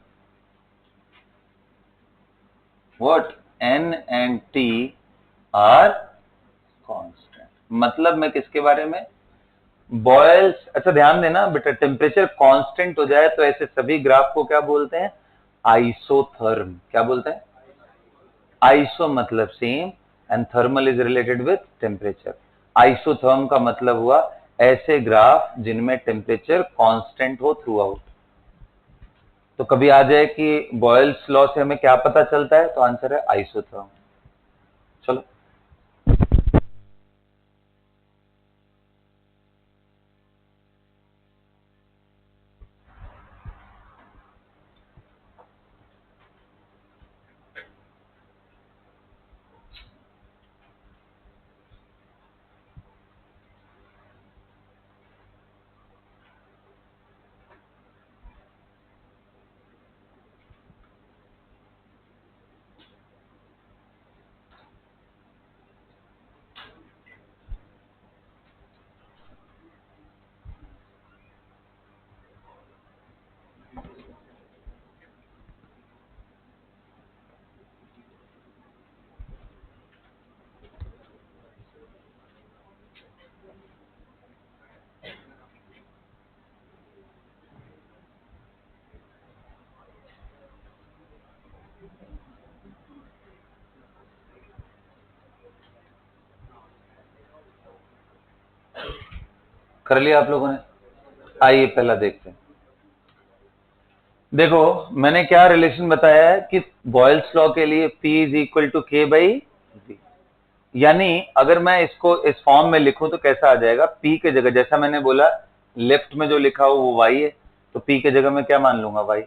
n and t are constant। मतलब मैं किसके बारे में, बॉयल्स। अच्छा ध्यान देना बेटा, टेम्परेचर कांस्टेंट हो जाए तो ऐसे सभी ग्राफ को क्या बोलते हैं, आइसोथर्म। क्या बोलते हैं, आइसो मतलब same and thermal is related with temperature. Isotherm का मतलब हुआ ऐसे ग्राफ जिनमें टेम्परेचर कांस्टेंट हो थ्रू आउट। तो कभी आ जाए कि बॉयल्स लॉ से हमें क्या पता चलता है, तो आंसर है आइसोथर्म। चलो कर लिया आप लोगों ने, आइए पहला देखते हैं। देखो मैंने क्या रिलेशन बताया है कि बॉयल्स लॉ के लिए P is equal to K/V, यानी अगर मैं इसको इस फॉर्म में लिखूं तो कैसा आ जाएगा, P के जगह जैसा मैंने बोला लेफ्ट में जो लिखा हो वो y है, तो P के जगह मैं क्या मान लूंगा y,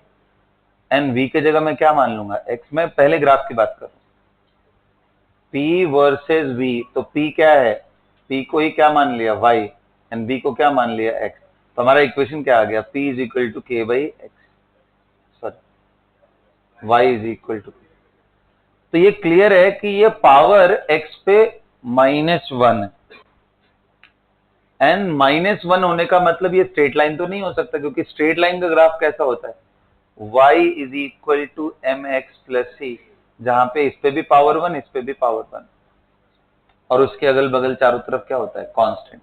एंड V के जगह मैं क्या मान लूंगा x। मैं पहले ग्राफ की बात कर रहा हूं, P वर्सेस V, तो P क्या है, P को ही क्या मान लिया y एंड V को क्या मान लिया x, तो हमारा इक्वेशन क्या आ गया, P is equal to K/x, sorry y is equal to. तो ये क्लियर है कि ये पावर x पे -1 एंड -1 होने का मतलब ये स्ट्रेट लाइन तो नहीं हो सकता, क्योंकि स्ट्रेट लाइन का ग्राफ कैसा होता है, y is equal to mx plus c, जहां पे इस पे भी पावर 1, इस पे भी पावर 1, और उसके अगल बगल चारों तरफ क्या होता है, कांस्टेंट।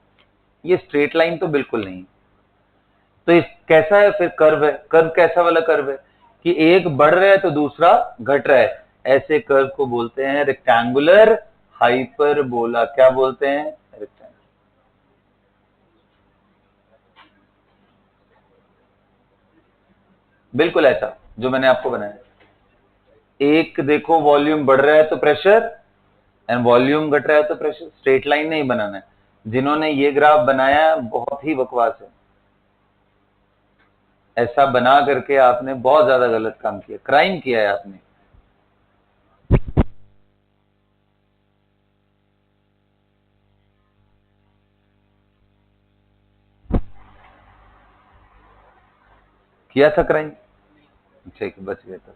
ये स्ट्रेट लाइन तो बिल्कुल नहीं। तो इस कैसा है फिर, कर्व है। कर्व कैसा वाला कर्व है कि एक बढ़ रहा है तो दूसरा घट रहा है। ऐसे कर्व को बोलते हैं रेक्टेंगुलर हाइपरबोला। क्या बोलते हैं, रेक्टेंगुलर। बिल्कुल ऐसा जो मैंने आपको बनाया। एक देखो वॉल्यूम बढ़ रहा है तो प्रेशर, एंड वॉल्यूम घट रहा है तो प्रेशर। स्ट्रेट लाइन नहीं बनाना है। जिन्होंने ये ग्राफ बनाया बहुत ही बकवास है। ऐसा बना करके आपने बहुत ज्यादा गलत काम किया, क्राइम किया है आपने। किया था क्राइम, ठीक है, बच गए तो।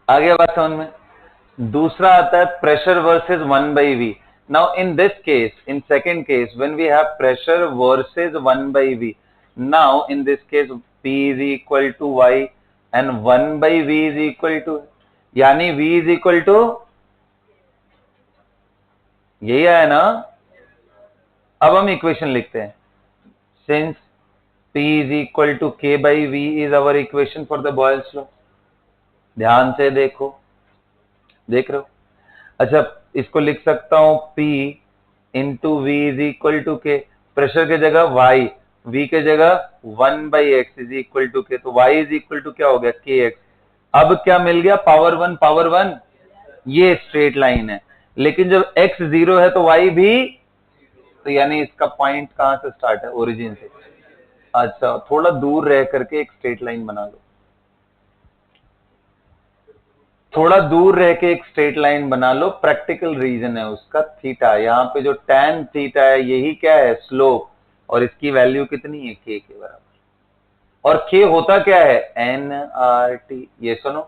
आ गया बात समझ में। दूसरा आता है pressure versus 1/v। Now in this case, in second case, when we have pressure versus 1/v, now in this case p is equal to y and 1/v is equal to, यानी v is equal to, यही आया ना। अब हम equation लिखते हैं। Since p is equal to k by v is our equation for the Boyle's law। ध्यान से देखो, देख रहे हो। अच्छा, इसको लिख सकता हूं P into V is equal to K, pressure के जगह Y, V के जगह 1/x इज इक्वल टू के, तो Y इज इक्वल टू क्या हो गया, kx। अब क्या मिल गया, पावर 1 पावर 1। ये स्ट्रेट लाइन है, लेकिन जब x 0 है तो y भी, तो यानी इसका पॉइंट कहां से स्टार्ट है, ओरिजिन से। अच्छा, थोड़ा दूर रह करके एक स्ट्रेट लाइन बना लो। थोड़ा दूर रह के एक स्ट्रेट लाइन बना लो। प्रैक्टिकल रीजन है उसका, थीटा। यहाँ पे जो tan थीटा है यही क्या है, स्लोप, और इसकी वैल्यू कितनी है, k के बराबर। और k होता क्या है, nRT। ये सुनो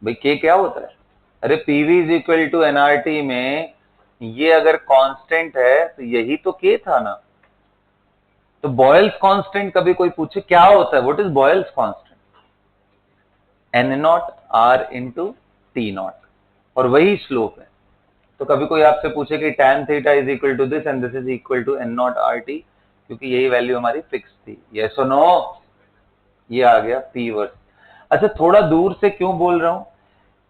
भाई, k क्या होता है, अरे PV is equal to nRT में ये अगर कांस्टेंट है तो यही तो k था ना। तो बॉयल्स कांस्टेंट कभी कोई पूछे क्या होता है, what is Boyle's constant, n0 r into T naught, और वही स्लोप है। तो कभी कोई आपसे पूछे कि tan theta is equal to this and this is equal to n0 rt, क्योंकि यही वैल्यू हमारी फिक्स थी। यस और नो, ये आ गया p वर्स। अच्छा, थोड़ा दूर से क्यों बोल रहा हूं,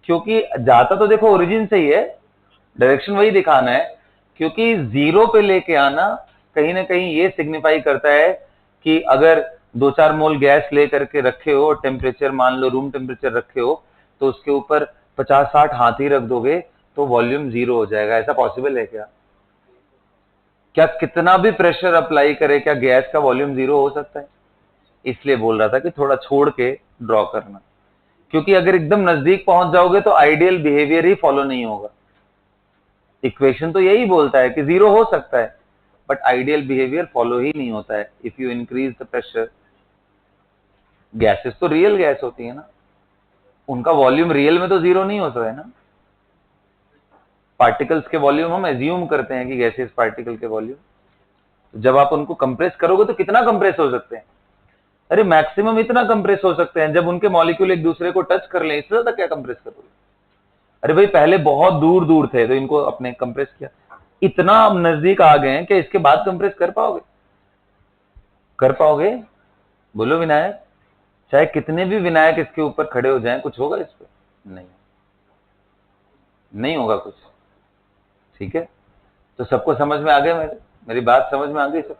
क्योंकि जाता तो देखो ओरिजिन से ही है, डायरेक्शन वही दिखाना है। क्योंकि जीरो पे लेके आना कहीं ना कहीं ये सिग्निफाई करता है कि अगर 2-4 मोल गैस ले करके रखे हो, टेम्परेचर मान लो रूम टेम्परेचर रखे हो, तो उसके ऊपर 50-60 हाथी रख दोगे तो वॉल्यूम 0 हो जाएगा। ऐसा पॉसिबल है क्या, क्या कितना भी प्रेशर अप्लाई करे क्या गैस का वॉल्यूम 0 हो सकता है। इसलिए बोल रहा था कि थोड़ा छोड़ के ड्रॉ करना, क्योंकि अगर एकदम नजदीक पहुंच जाओगे तो आइडियल बिहेवियर ही फॉलो नहीं होगा। इक्वेशन तो यही बोलता है कि 0 हो सकता है, बट आइडियल बिहेवियर फॉलो ही नहीं होता है। If you increase the pressure, gases तो रियल गैस होती है ना, उनका वॉल्यूम रियल में तो 0 नहीं होता है ना। पार्टिकल्स के वॉल्यूम हम एज्यूम करते हैं कि गैसेस पार्टिकल के वॉल्यूम, जब आप उनको कंप्रेस करोगे तो कितना कंप्रेस हो सकते हैं, अरे मैक्सिमम इतना कंप्रेस हो सकते हैं जब उनके मॉलिक्यूल एक दूसरे को टच कर लें, इससे ज्यादा क्या कंप्रेस करोगे। अरे भाई, पहले बहुत दूर दूर थे तो इनको अपने कंप्रेस किया, इतना नजदीक आ गए हैं कि इसके बाद कंप्रेस कर पाओगे, कर पाओगे, बोलो विनायक। चाहे कितने भी विनायक इसके ऊपर खड़े हो जाएं, कुछ होगा इस पे, नहीं, नहीं होगा कुछ। ठीक है, तो सबको समझ में आ गया, मेरी बात समझ में आ गई सब,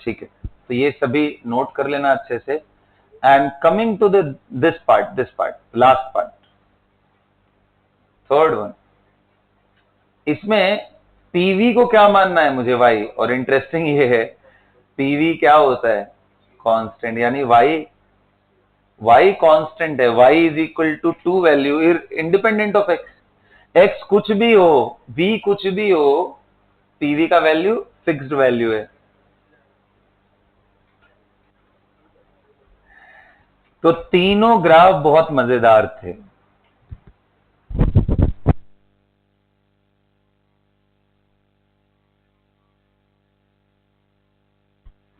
ठीक है। तो ये सभी नोट कर लेना अच्छे से। And coming to this part last part, third one, इसमें पीवी को क्या मानना है मुझे, वाई। और इंटरेस्टिंग ये है, पीवी क्या होता है, कांस्टेंट, यानी वाई कांस्टेंट है। Y is equal to 2 value independent of X. X कुछ भी हो, वी कुछ भी हो, पीवी का वैल्यू फिक्स्ड वैल्यू है। तो तीनों ग्राफ बहुत मजेदार थे।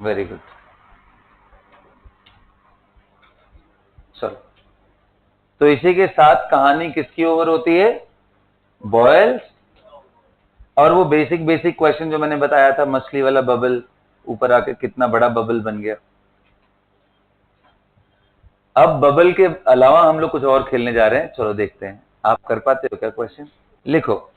Very good. चलो, तो इसी के साथ कहानी किसकी ओवर होती है? बॉयल्स। और वो बेसिक बेसिक क्वेश्चन जो मैंने बताया था, मछली वाला बबल ऊपर आके कितना बड़ा बबल बन गया। अब बबल के अलावा हम लोग कुछ और खेलने जा रहे हैं, चलो देखते हैं आप कर पाते हो क्या क्वेश्चन। लिखो,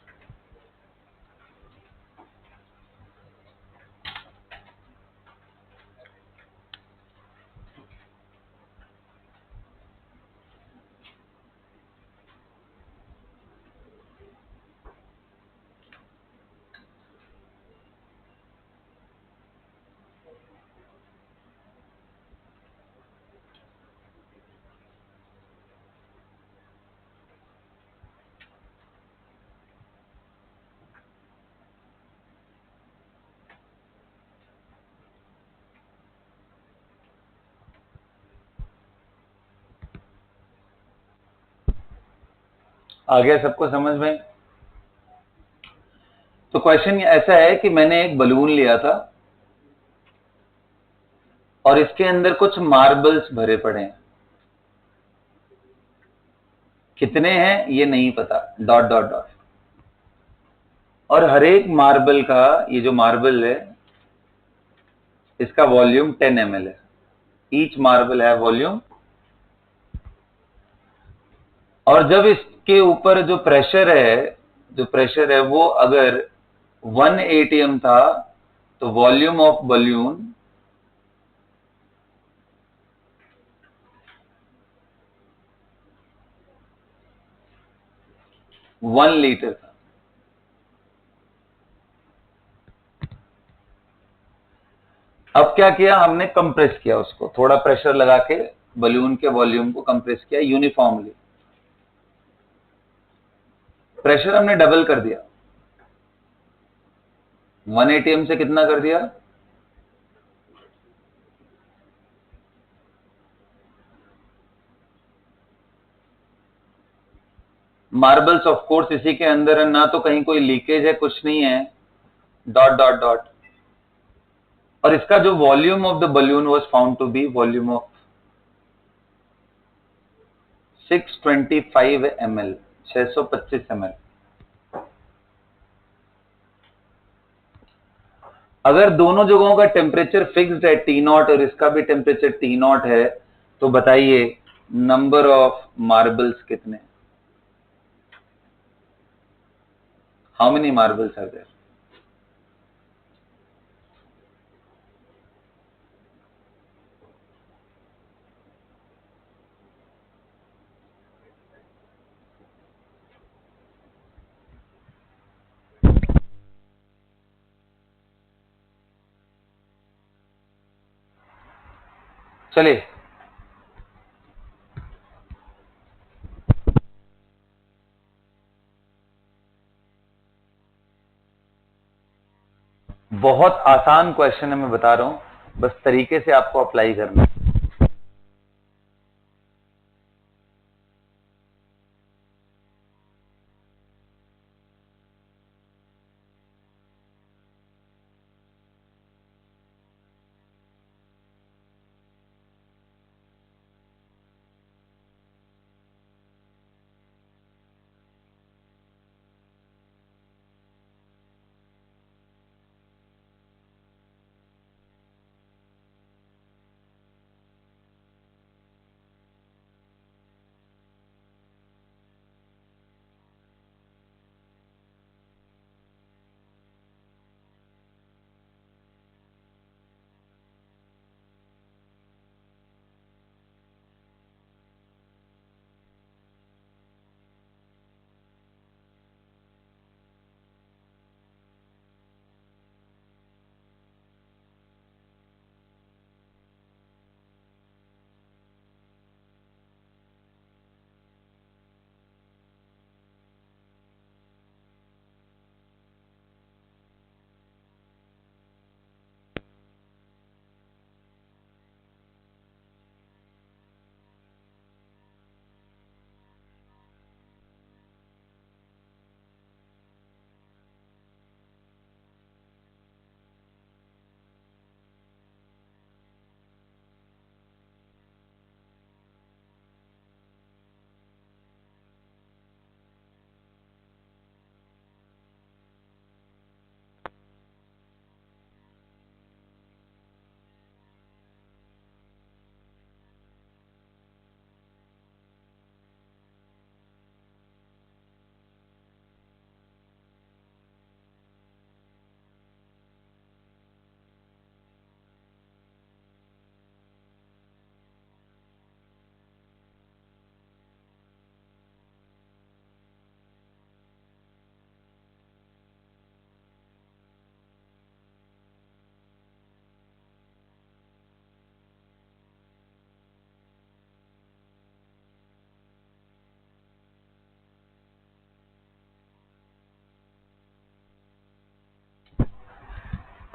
आ गया सबको समझ में? तो क्वेश्चन ऐसा है कि मैंने एक बलून लिया था और इसके अंदर कुछ मार्बल्स भरे पड़े हैं। कितने हैं ये नहीं पता, डॉट डॉट डॉट। और हर एक मार्बल का, ये जो मार्बल है इसका वॉल्यूम 10 ml है। ईच मार्बल है वॉल्यूम। और जब इसके ऊपर जो प्रेशर है वो अगर 1 atm था, तो वॉल्यूम ऑफ बलून 1 लीटर था। अब क्या किया हमने? कंप्रेस किया उसको, थोड़ा प्रेशर लगा के बलून के वॉल्यूम को कंप्रेस किया यूनिफॉर्मली। प्रेशर हमने डबल कर दिया, 1 atm से कितना कर दिया? मार्बल्स ऑफ कोर्स इसी के अंदर है, ना तो कहीं कोई लीकेज है, कुछ नहीं है, डॉट डॉट डॉट। और इसका जो volume of the balloon was found to be volume of 625 ml, 625 ml। अगर दोनों जगहों का टेम्परेचर फिक्स्ड है T नॉट और इसका भी टेम्परेचर T नॉट है, तो बताइए नंबर ऑफ मार्बल्स कितने? How many marbles are there? चलिए, बहुत आसान क्वेश्चन है, मैं बता रहा हूं, बस तरीके से आपको अप्लाई करना है।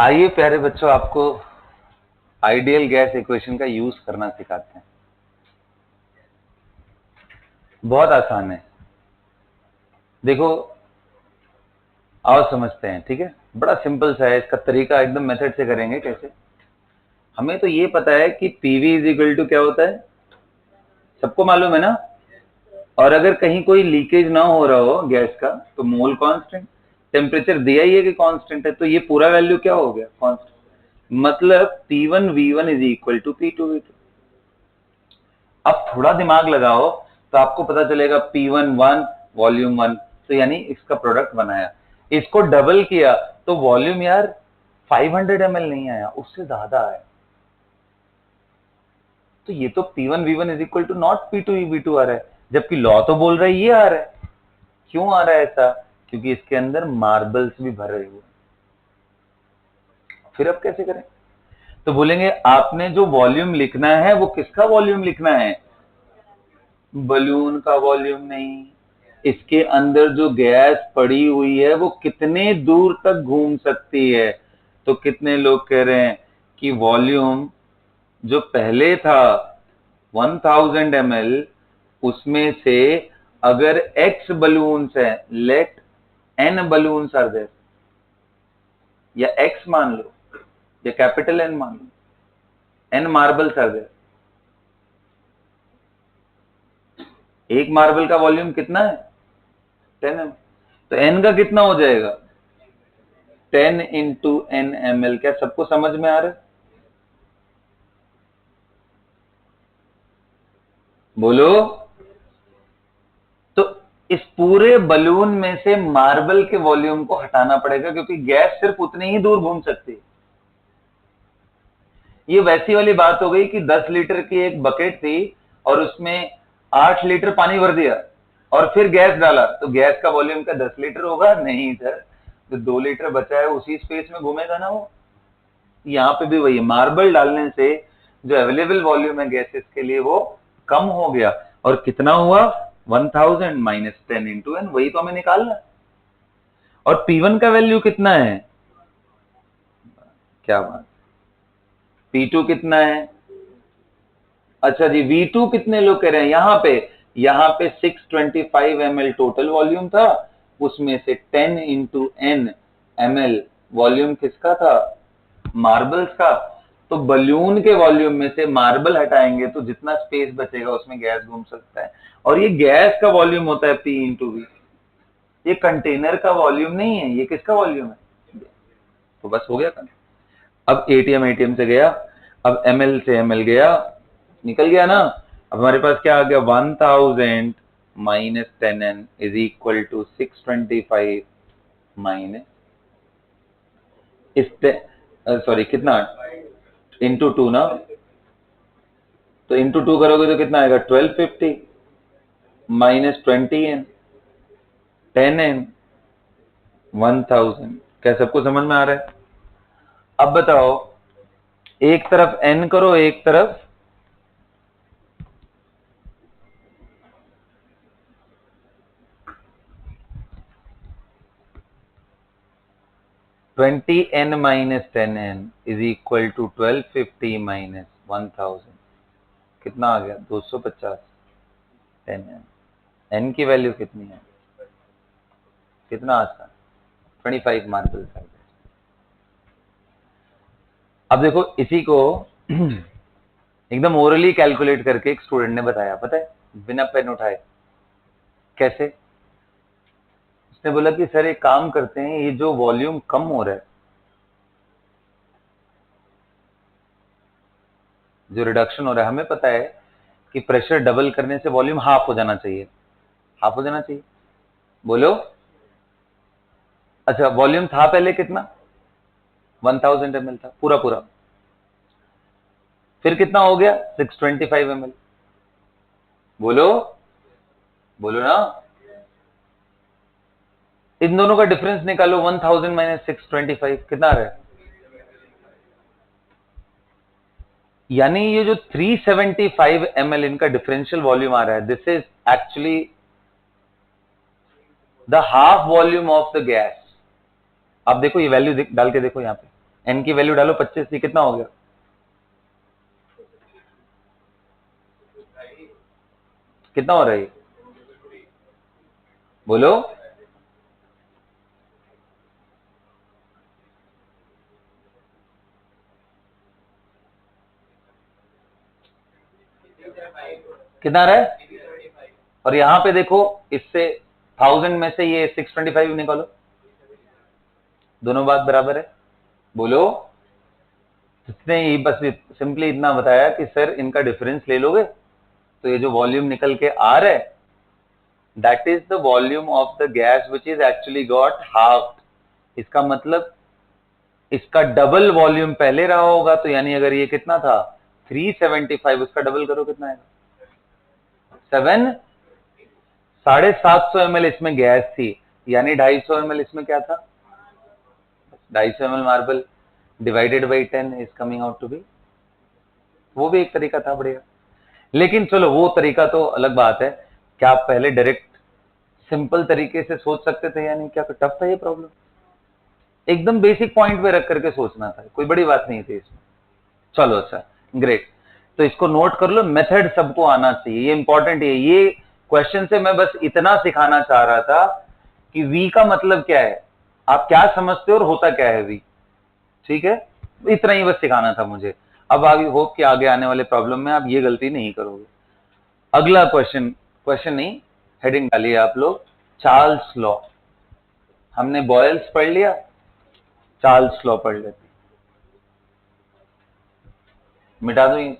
आइए प्यारे बच्चों, आपको आइडियल गैस इक्वेशन का यूज करना सिखाते हैं। बहुत आसान है, देखो आओ समझते हैं। ठीक है, बड़ा सिंपल सा है, इसका तरीका एकदम मेथड से करेंगे। कैसे? हमें तो ये पता है कि पीवी इज इक्वल टू क्या होता है, सबको मालूम है ना। और अगर कहीं कोई लीकेज ना हो रहा हो गैस का तो मोल कांस्टेंट, टेम्परेचर दिया ही है कि कांस्टेंट है, तो ये पूरा वैल्यू क्या हो गया, कांस्टेंट। मतलब P1V1 is equal to P2V2। अब थोड़ा दिमाग लगाओ तो आपको पता चलेगा P11 वॉल्यूम 1, तो यानी इसका प्रोडक्ट बनाया, इसको डबल किया तो वॉल्यूम यार 500 ml नहीं आया, उससे ज्यादा है। तो ये तो P1V1 is equal to not P2V2 आ रहा है, जबकि लॉ तो बोल रहा है ये आ रहा है। क्यों आ रहा है ऐसा? क्योंकि इसके अंदर मार्बल्स भी भरे हुए। फिर अब कैसे करें? तो बोलेंगे आपने जो वॉल्यूम लिखना है वो किसका वॉल्यूम लिखना है, बलून का वॉल्यूम नहीं। इसके अंदर जो गैस पड़ी हुई है वो कितने दूर तक घूम सकती है। तो कितने लोग कह रहे हैं कि वॉल्यूम जो पहले था 1000 ml, उसमें से अगर x बलून्स है, let n balloons are there, या x मान लो या कैपिटल N मान लो, n मार्बल्स आर देयर, एक मार्बल का वॉल्यूम कितना है 10 ml, तो n का कितना हो जाएगा 10 इंटू n ml। क्या सबको समझ में आ रहा है? बोलो। तो इस पूरे बलून में से मार्बल के वॉल्यूम को हटाना पड़ेगा, क्योंकि गैस सिर्फ उतनी ही दूर घूम सकती है। ये वैसी वाली बात हो गई कि 10 लीटर की एक बकेट थी और उसमें 8 लीटर पानी भर दिया और फिर गैस डाला, तो गैस का वॉल्यूम का 10 लीटर होगा नहीं सर, जो 2 लीटर बचा है उसी स्पेस में घूमेगा ना वो। यहाँ पे भी वही, मार्बल डालने से जो अवेलेबल वॉल्यूम है गैसेस के लिए वो कम हो गया। और कितना हुआ 1000 माइनस 10 इंटू एन, वही तो हमें निकालना है। और P1 का वैल्यू कितना है, क्या बात, P2 कितना है, अच्छा जी V2 कितने लोग कह रहे हैं, यहाँ पे 625 ml टोटल वॉल्यूम था, उसमें से 10 इंटू एन ml वॉल्यूम किसका था, मार्बल्स का। तो बलून के वॉल्यूम में से मार्बल हटाएंगे तो जितना स्पेस बचेगा उसमें गैस घूम सकता है। और ये गैस का वॉल्यूम होता है P इंटू V, ये कंटेनर का वॉल्यूम नहीं है, ये किसका वॉल्यूम है। तो बस हो गया काम। अब एटीएम से गया, अब ml से ml गया, निकल गया ना। अब हमारे पास क्या आ गया, 1000 minus 10n is equal to 625 minus इस, सॉरी कितना, इंटू 2 ना, तो इंटू 2 करोगे तो कितना आएगा 1250 माइनस 20n 10n 1000। क्या सबको समझ में आ रहा है? अब बताओ, एक तरफ n करो, एक तरफ 20n minus 10n is equal to 1250 minus 1000, कितना आ गया 250 10n। n की वैल्यू कितनी है, कितना आसान, 25 मार्बल साइज। अब देखो इसी को एकदम ओरली कैलकुलेट करके एक स्टूडेंट ने बताया, पता है, बिना पेन उठाए। कैसे? उसने बोला कि सर एक काम करते हैं, ये जो वॉल्यूम कम हो रहा है, जो रिडक्शन हो रहा है, हमें पता है कि प्रेशर डबल करने से वॉल्यूम हाफ हो जाना चाहिए, हाफ हो जाना चाहिए। बोलो। अच्छा वॉल्यूम था पहले कितना, 1000 ml था पूरा पूरा, फिर कितना हो गया 625 ml। बोलो, बोलो ना। इन दोनों का डिफरेंस निकालो, 1000 माइनस 625 कितना आ रहा है, यानी ये जो 375 ml इनका डिफरेंशियल वॉल्यूम आ रहा है, this is actually the half volume of the gas. अब देखो ये वैल्यू डाल के देखो यहाँ पे, n की वैल्यू डालो 25, ये कितना हो गया? कितना हो रहा है? बोलो। कितना आ रहा है? और यहां पे देखो, इससे 1000 में से ये 625 निकालो, दोनों बात बराबर है। बोलो। इसने ही बस सिंपली इतना बताया कि सर इनका डिफरेंस ले लोगे तो ये जो वॉल्यूम निकल के आ रहा है, that is the volume of the gas which is actually got half. इसका मतलब इसका डबल वॉल्यूम पहले रहा होगा, तो यानी अगर ये कितना था 375, उसका डबल करो कितना आएगा? 7, 750 ml इसमें गैस थी, यानी 250 ml इसमें क्या था? 250 ml marble divided by 10 is coming out to be. वो भी एक तरीका था, बढ़िया। लेकिन चलो वो तरीका तो अलग बात है। क्या आप पहले डायरेक्ट सिंपल तरीके से सोच सकते थे या नहीं? क्या टफ था ये प्रॉब्लम? एकदम बेसिक पॉइंट पे रख करके सोचना था, कोई बड़ी बात नहीं थी इसमें। चलो अच्छा, ग्रेट। तो इसको नोट कर लो, मेथड सबको आना चाहिए, ये इंपॉर्टेंट है। ये क्वेश्चन से मैं बस इतना सिखाना चाह रहा था कि वी का मतलब क्या है, आप क्या समझते हो और होता क्या है वी। ठीक है, इतना ही बस सिखाना था मुझे। अब आगे होप कि आगे आने वाले प्रॉब्लम में आप ये गलती नहीं करोगे। अगला क्वेश्चन, क्वेश्चन नहीं, हेडिंग डालिए आप लोग, चार्ल्स लॉ। हमने बॉयल्स पढ़ लिया, चार्ल्स लॉ पढ़ लेते। मिटा दो ये।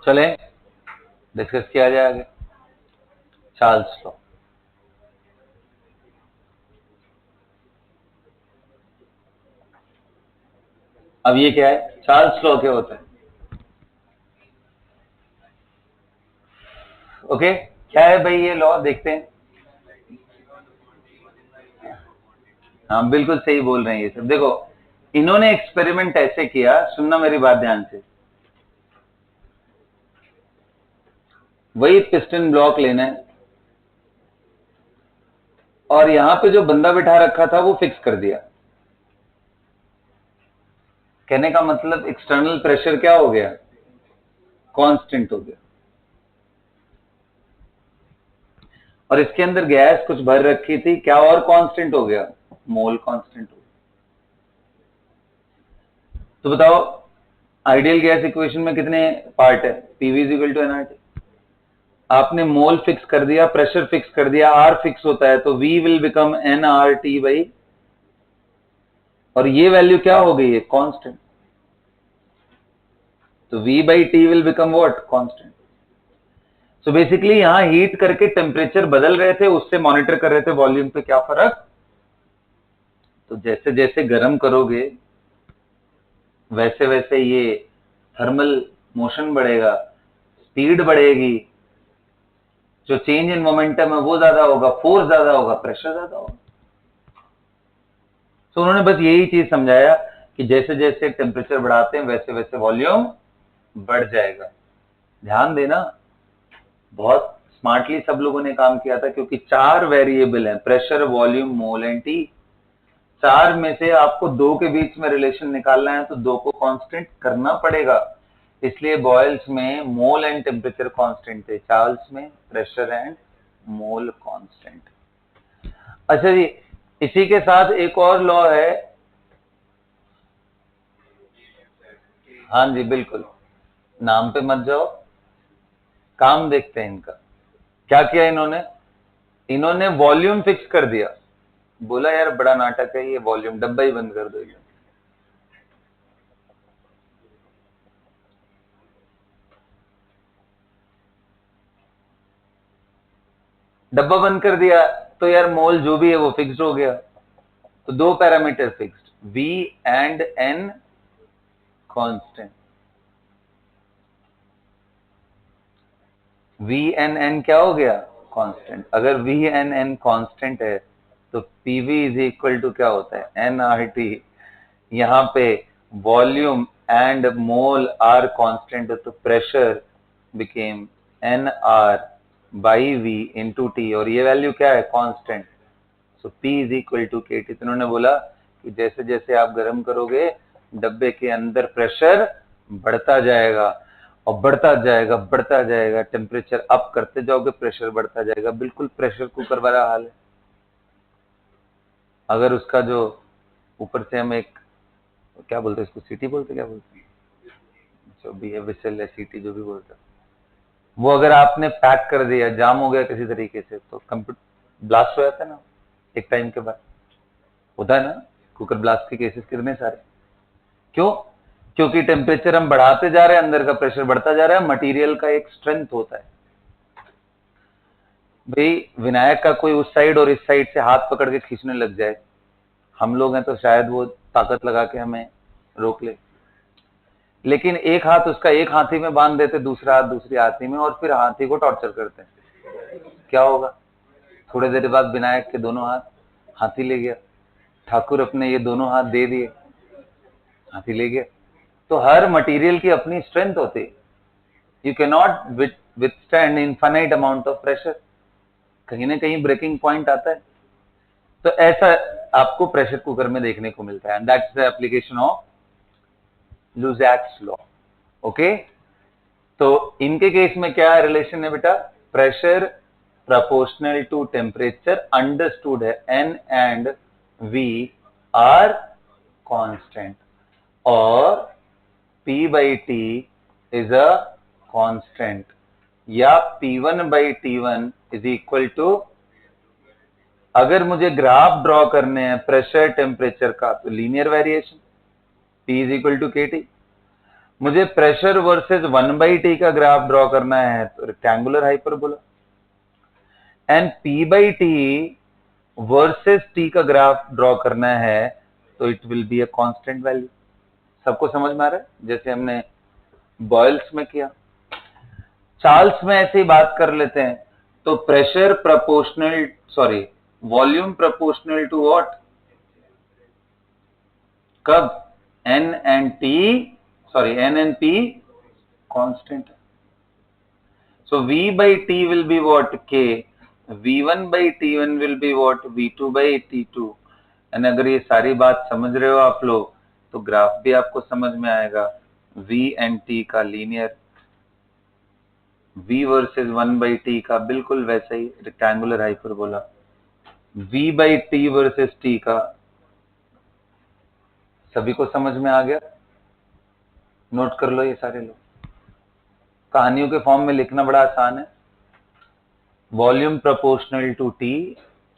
चले डिस्कस किया जाए आगे, चार्ल्स लॉ। अब ये क्या है? चार्ल्स लॉ क्या होता है? ओके, क्या है भाई ये लॉ? देखते हैं। हाँ बिल्कुल सही बोल रहे हैं ये सब। देखो, इन्होंने एक्सपेरिमेंट ऐसे किया, सुनना मेरी बात ध्यान से। वही पिस्टन ब्लॉक लेना है और यहां पे जो बंदा बिठा रखा था वो फिक्स कर दिया। कहने का मतलब एक्सटर्नल प्रेशर क्या हो गया? कांस्टेंट हो गया। और इसके अंदर गैस कुछ भर रखी थी, क्या और कांस्टेंट हो गया? मोल कांस्टेंट हो गया। तो बताओ, आइडियल गैस इक्वेशन में कितने पार्ट है? PV is equal to nRT. आपने मोल फिक्स कर दिया, प्रेशर फिक्स कर दिया, आर फिक्स होता है, तो V will become n R T by, और ये वैल्यू क्या हो गई है? कांस्टेंट। तो v by T will become what? Constant. So basically यहां हीट करके टेम्परेचर बदल रहे थे, उससे मॉनिटर कर रहे थे वॉल्यूम पे क्या फर्क। तो जैसे जैसे गर्म करोगे वैसे वैसे ये थर्मल मोशन बढ़ेगा, स्पीड बढ़ेगी, जो चेंज इन मोमेंटम है वो ज्यादा होगा, फोर्स ज्यादा होगा, प्रेशर ज्यादा होगा। तो उन्होंने बस यही चीज समझाया कि जैसे जैसे टेम्परेचर बढ़ाते हैं वैसे वैसे वॉल्यूम बढ़ जाएगा। ध्यान देना, बहुत स्मार्टली सब लोगों ने काम किया था, क्योंकि 4 वेरिएबल हैं, pressure, volume, mole and T. 4 में से आपको 2 के बीच में रिलेशन निकालना है, तो 2 को कांस्टेंट करना पड़ेगा। इसलिए बॉयल्स में मोल एंड टेम्परेचर कांस्टेंट थे, चार्ल्स में प्रेशर एंड मोल कांस्टेंट। अच्छा जी, इसी के साथ एक और लॉ है। हाँ जी बिल्कुल, नाम पे मत जाओ, काम देखते हैं इनका। क्या किया इन्होंने? इन्होंने वॉल्यूम फिक्स कर दिया। बोला यार बड़ा नाटक है ये, वॉल्यूम डब्बा ही बंद कर दो। डब्बा बंद कर दिया तो यार मोल जो भी है वो फिक्स्ड हो गया। तो दो parameter fixed, V and N constant. V and N क्या हो गया? कांस्टेंट। अगर V एन N कांस्टेंट है तो PV इज इक्वल टू क्या होता है? nRT। यहाँ पे volume and mole are constant, तो pressure became NR by V into T, और ये वैल्यू क्या है? Constant. So P is equal to KT। तो उन्होंने बोला कि जैसे जैसे आप गर्म करोगे डब्बे के अंदर प्रेशर बढ़ता जाएगा और बढ़ता जाएगा, टेम्परेचर अप करते जाओगे प्रेशर बढ़ता जाएगा। बिल्कुल प्रेशर कुकर वाला हाल है। अगर उसका जो ऊपर से हम एक क्या बोलते हैं इसको, सीटी बोलते, क्या बोलते हैं जो भी है, विसल है, सीटी जो भी बोलते हैं, वो अगर आपने पैक कर दिया, जाम हो गया किसी तरीके से, तो कंप्यूटर ब्लास्ट हो जाता है ना एक टाइम के बाद। होता है ना कुकर ब्लास्ट के केसेस कितने सारे। क्यों? क्योंकि टेम्परेचर हम बढ़ाते जा रहे हैं, अंदर का प्रेशर बढ़ता जा रहा है। मटेरियल का एक स्ट्रेंथ होता है। भाई विनायक का कोई उस साइड और इस साइड से हाथ पकड़ के खींचने लग जाए, हम लोग हैं तो शायद वो ताकत लगा के हमें रोक ले, लेकिन एक हाथ उसका एक हाथी में बांध देते, दूसरा हाथ दूसरी हाथी में, और फिर हाथी को टॉर्चर करते हैं, क्या होगा? थोड़ी देर बाद विनायक के दोनों हाथ हाथी ले गया, ठाकुर अपने ये दोनों हाथ दे दिए, हाथी ले गया। तो हर मटेरियल की अपनी स्ट्रेंथ होती है। You can not withstand infinite amount of pressure, कहीं ना कहीं ब्रेकिंग पॉइंट आता है। तो ऐसा आपको प्रेशर कुकर में देखने को मिलता है, and that's the application of Lussac's law. Okay, तो इनके केस में क्या रिलेशन है बेटा? Pressure proportional to temperature, understood है N and V are constant, और P by T is a constant, या P1 by T1 is equal to, अगर मुझे ग्राफ ड्रॉ करने हैं प्रेशर टेम्परेचर का, तो linear variation P is equal to KT। मुझे प्रेशर वर्सेस 1/T का ग्राफ ड्रॉ करना है तो rectangular hyperbola, and P/T versus T का ग्राफ ड्रॉ करना है तो it will be a constant value. सबको समझ में आ रहा है? जैसे हमने बॉयल्स में किया, चार्ल्स में ऐसे ही बात कर लेते हैं। तो pressure proportional, sorry, volume proportional to what? कब? N and T, sorry N and P constant है। So V by T will be what? K. V1 by T1 will be what? V2 by T2. And अगर ये सारी बात समझ रहे हो आप लोग, तो ग्राफ भी आपको समझ में आएगा। V एंड T का linear, V versus 1 by T का बिल्कुल वैसा ही rectangular hyperbola, V by T versus T का। सभी को समझ में आ गया? नोट कर लो ये सारे लोग। कहानियों के फॉर्म में लिखना बड़ा आसान है। Volume proportional to T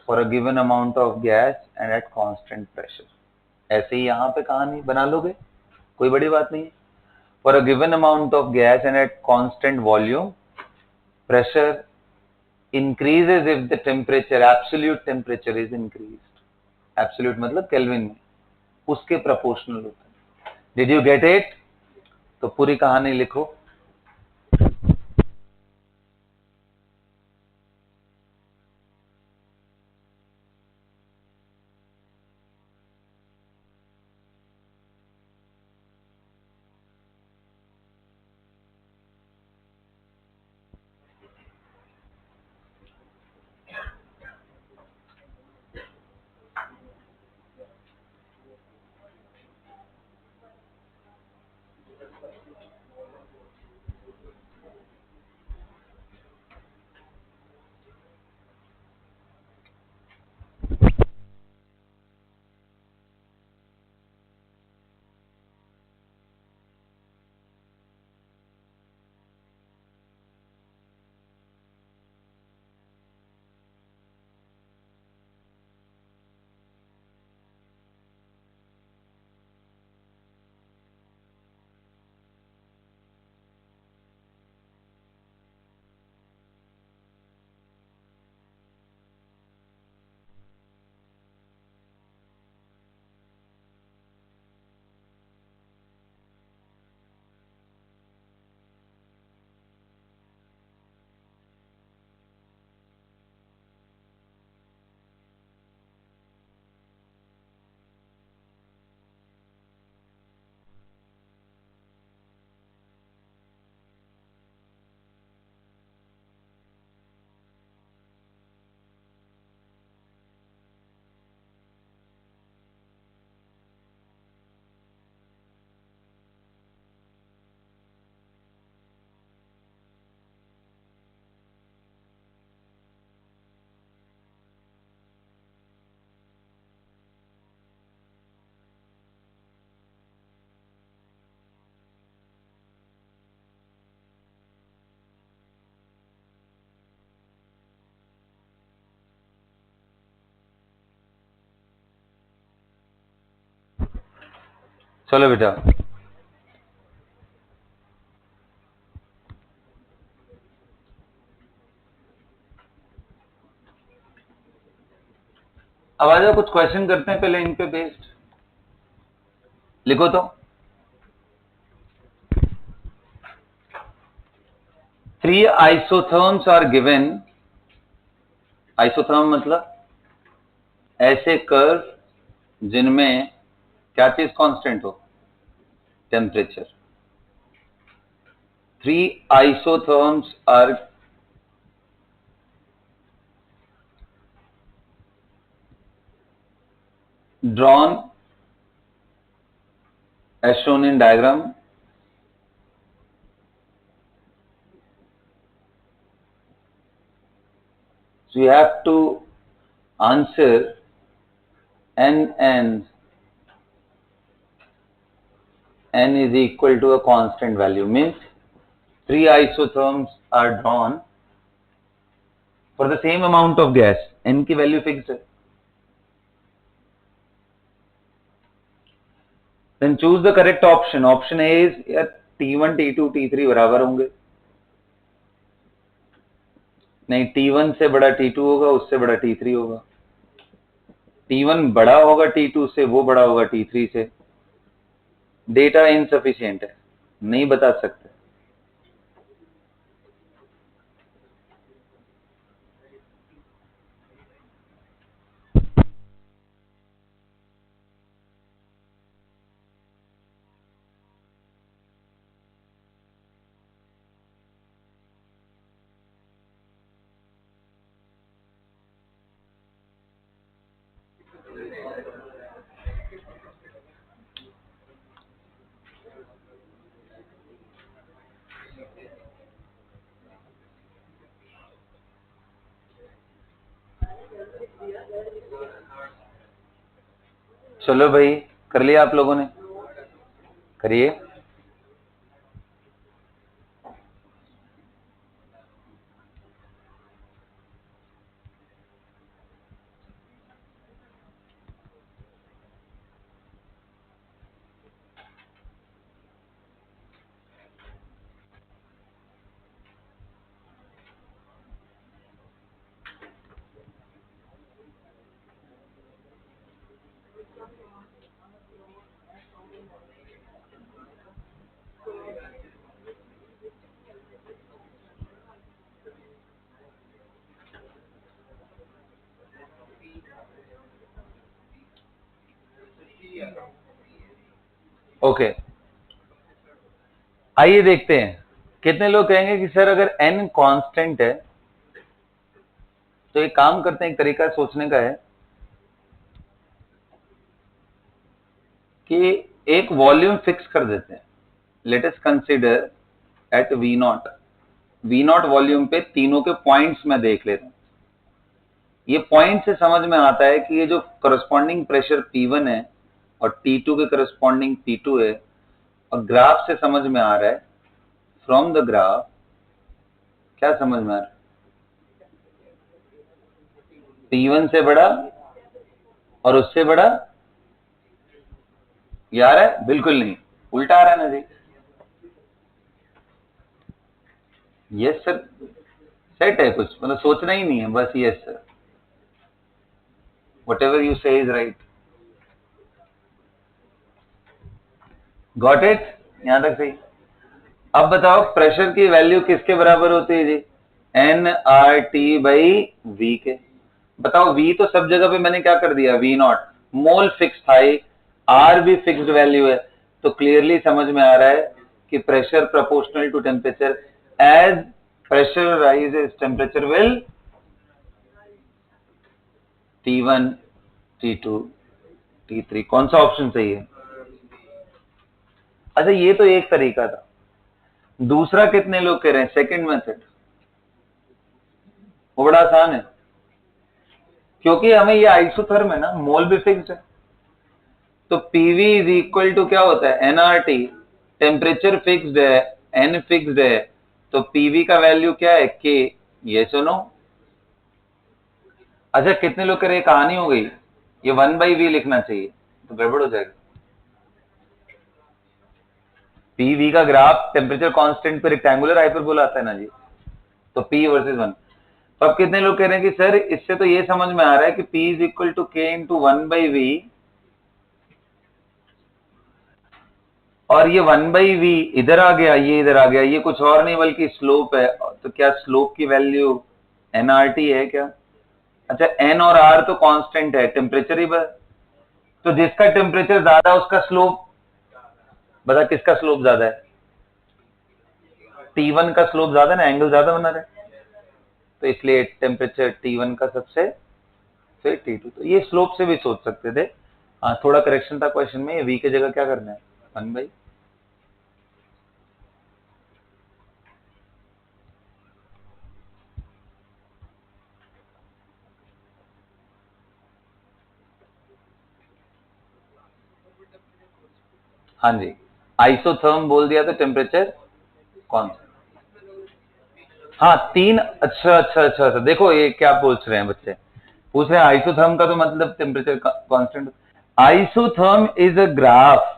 for a given amount of gas and at constant pressure. ऐसे ही यहाँ पे कहानी बना लोगे, कोई बड़ी बात नहीं है। For a given amount of gas and at constant volume, pressure increases if the temperature, absolute temperature is increased. Absolute मतलब केल्विन में, उसके प्रोपोर्शनल होता है। Did you get it? तो पूरी कहानी लिखो। चलो बेटा, अब आ जाओ कुछ क्वेश्चन करते हैं पहले इन पे बेस्ड। लिखो तो, 3 आइसोथर्म्स आर गिवन। आइसोथर्म मतलब ऐसे कर्व जिनमें क्या चीज कांस्टेंट हो, temperature. 3 isotherms are drawn as shown in diagram. So you have to answer n is equal to a constant value, means 3 isotherms are drawn for the same amount of gas, n की value fix है। Then choose the correct option. Option A is T1, T2, T3 बराबर होंगे। नहीं, T1 से बड़ा T2 होगा, उससे बड़ा T3 होगा। T1 बड़ा होगा T2 से, वो बड़ा होगा T3 से। डेटा इनसफिशिएंट है, नहीं बता सकते। चलो भाई, कर लिया आप लोगों ने, करिए। ओके, आइए देखते हैं। कितने लोग कहेंगे कि सर अगर n कांस्टेंट है तो एक काम करते हैं, एक तरीका सोचने का है कि एक वॉल्यूम फिक्स कर देते हैं। Let us consider at V0 volume पे तीनों के पॉइंट्स में देख लेता हूं। ये पॉइंट से समझ में आता है कि ये जो करस्पॉन्डिंग प्रेशर P1 है और T2 के करस्पॉन्डिंग P2 है, और ग्राफ से समझ में आ रहा है, फ्रॉम द ग्राफ क्या समझ में आ रहा है, P1 से बड़ा और उससे बड़ा ये आ रहा है? बिल्कुल नहीं, उल्टा आ रहा है ना जी। यस सर, सेट है कुछ, मतलब सोचना ही नहीं है, बस यस सर, व्हाटएवर यू से इज राइट। Got it? यहां तक सही। अब बताओ प्रेशर की वैल्यू किसके बराबर होती है जी? nRT बाई V के। बताओ V तो सब जगह पे मैंने क्या कर दिया, V0 मोल फिक्स था, R भी फिक्स्ड वैल्यू है, तो क्लियरली समझ में आ रहा है कि pressure proportional to temperature, as pressure rises temperature will T1, T2, T3। कौन सा ऑप्शन सही है? अच्छा, ये तो एक तरीका था। दूसरा कितने लोग कह रहे हैं सेकंड मेथड? वो बड़ा आसान है, क्योंकि हमें ये आइसोथर्म है ना, मोल भी फिक्स्ड है, तो पीवी इज इक्वल टू क्या होता है, एनआरटी। टेम्परेचर फिक्स्ड है, एन फिक्स्ड है, तो पीवी का वैल्यू क्या है, के। ये सुनो। अच्छा, कितने लोग कह रहे हैं कहानी हो गई, ये 1/v लिखना चाहिए, तो गड़बड़ हो जाएगा। पीवी का ग्राफ टेम्परेचर कांस्टेंट पे रेक्टेंगुलर हाइपरबोला आता है ना जी, तो P वर्सेस 1। तो अब कितने लोग कह रहे हैं कि सर इससे तो ये समझ में आ रहा है कि P is equal to K into 1/V, और ये 1/V इधर आ गया, ये इधर आ गया, ये कुछ और नहीं बल्कि स्लोप है। तो क्या स्लोप की वैल्यू nRT है क्या? अच्छा, n और r तो कांस्टेंट है, टेम्परेचर ही बस। तो जिसका टेम्परेचर ज्यादा उसका स्लोप, बता किसका स्लोप ज्यादा है? T1 का स्लोप ज्यादा ना, एंगल ज्यादा बना रहा है, तो इसलिए टेम्परेचर T1 का सबसे, फिर T2। तो ये स्लोप से भी सोच सकते थे। हाँ, थोड़ा करेक्शन था क्वेश्चन में, ये v की जगह क्या करना है, 1/। हाँ जी, आइसोथर्म बोल दिया तो टेम्परेचर कौन सा? हाँ, तीन। अच्छा अच्छा अच्छा अच्छा, देखो ये क्या पूछ रहे हैं बच्चे, पूछ रहे हैं आइसोथर्म का तो मतलब temperature constant. Isotherm is a graph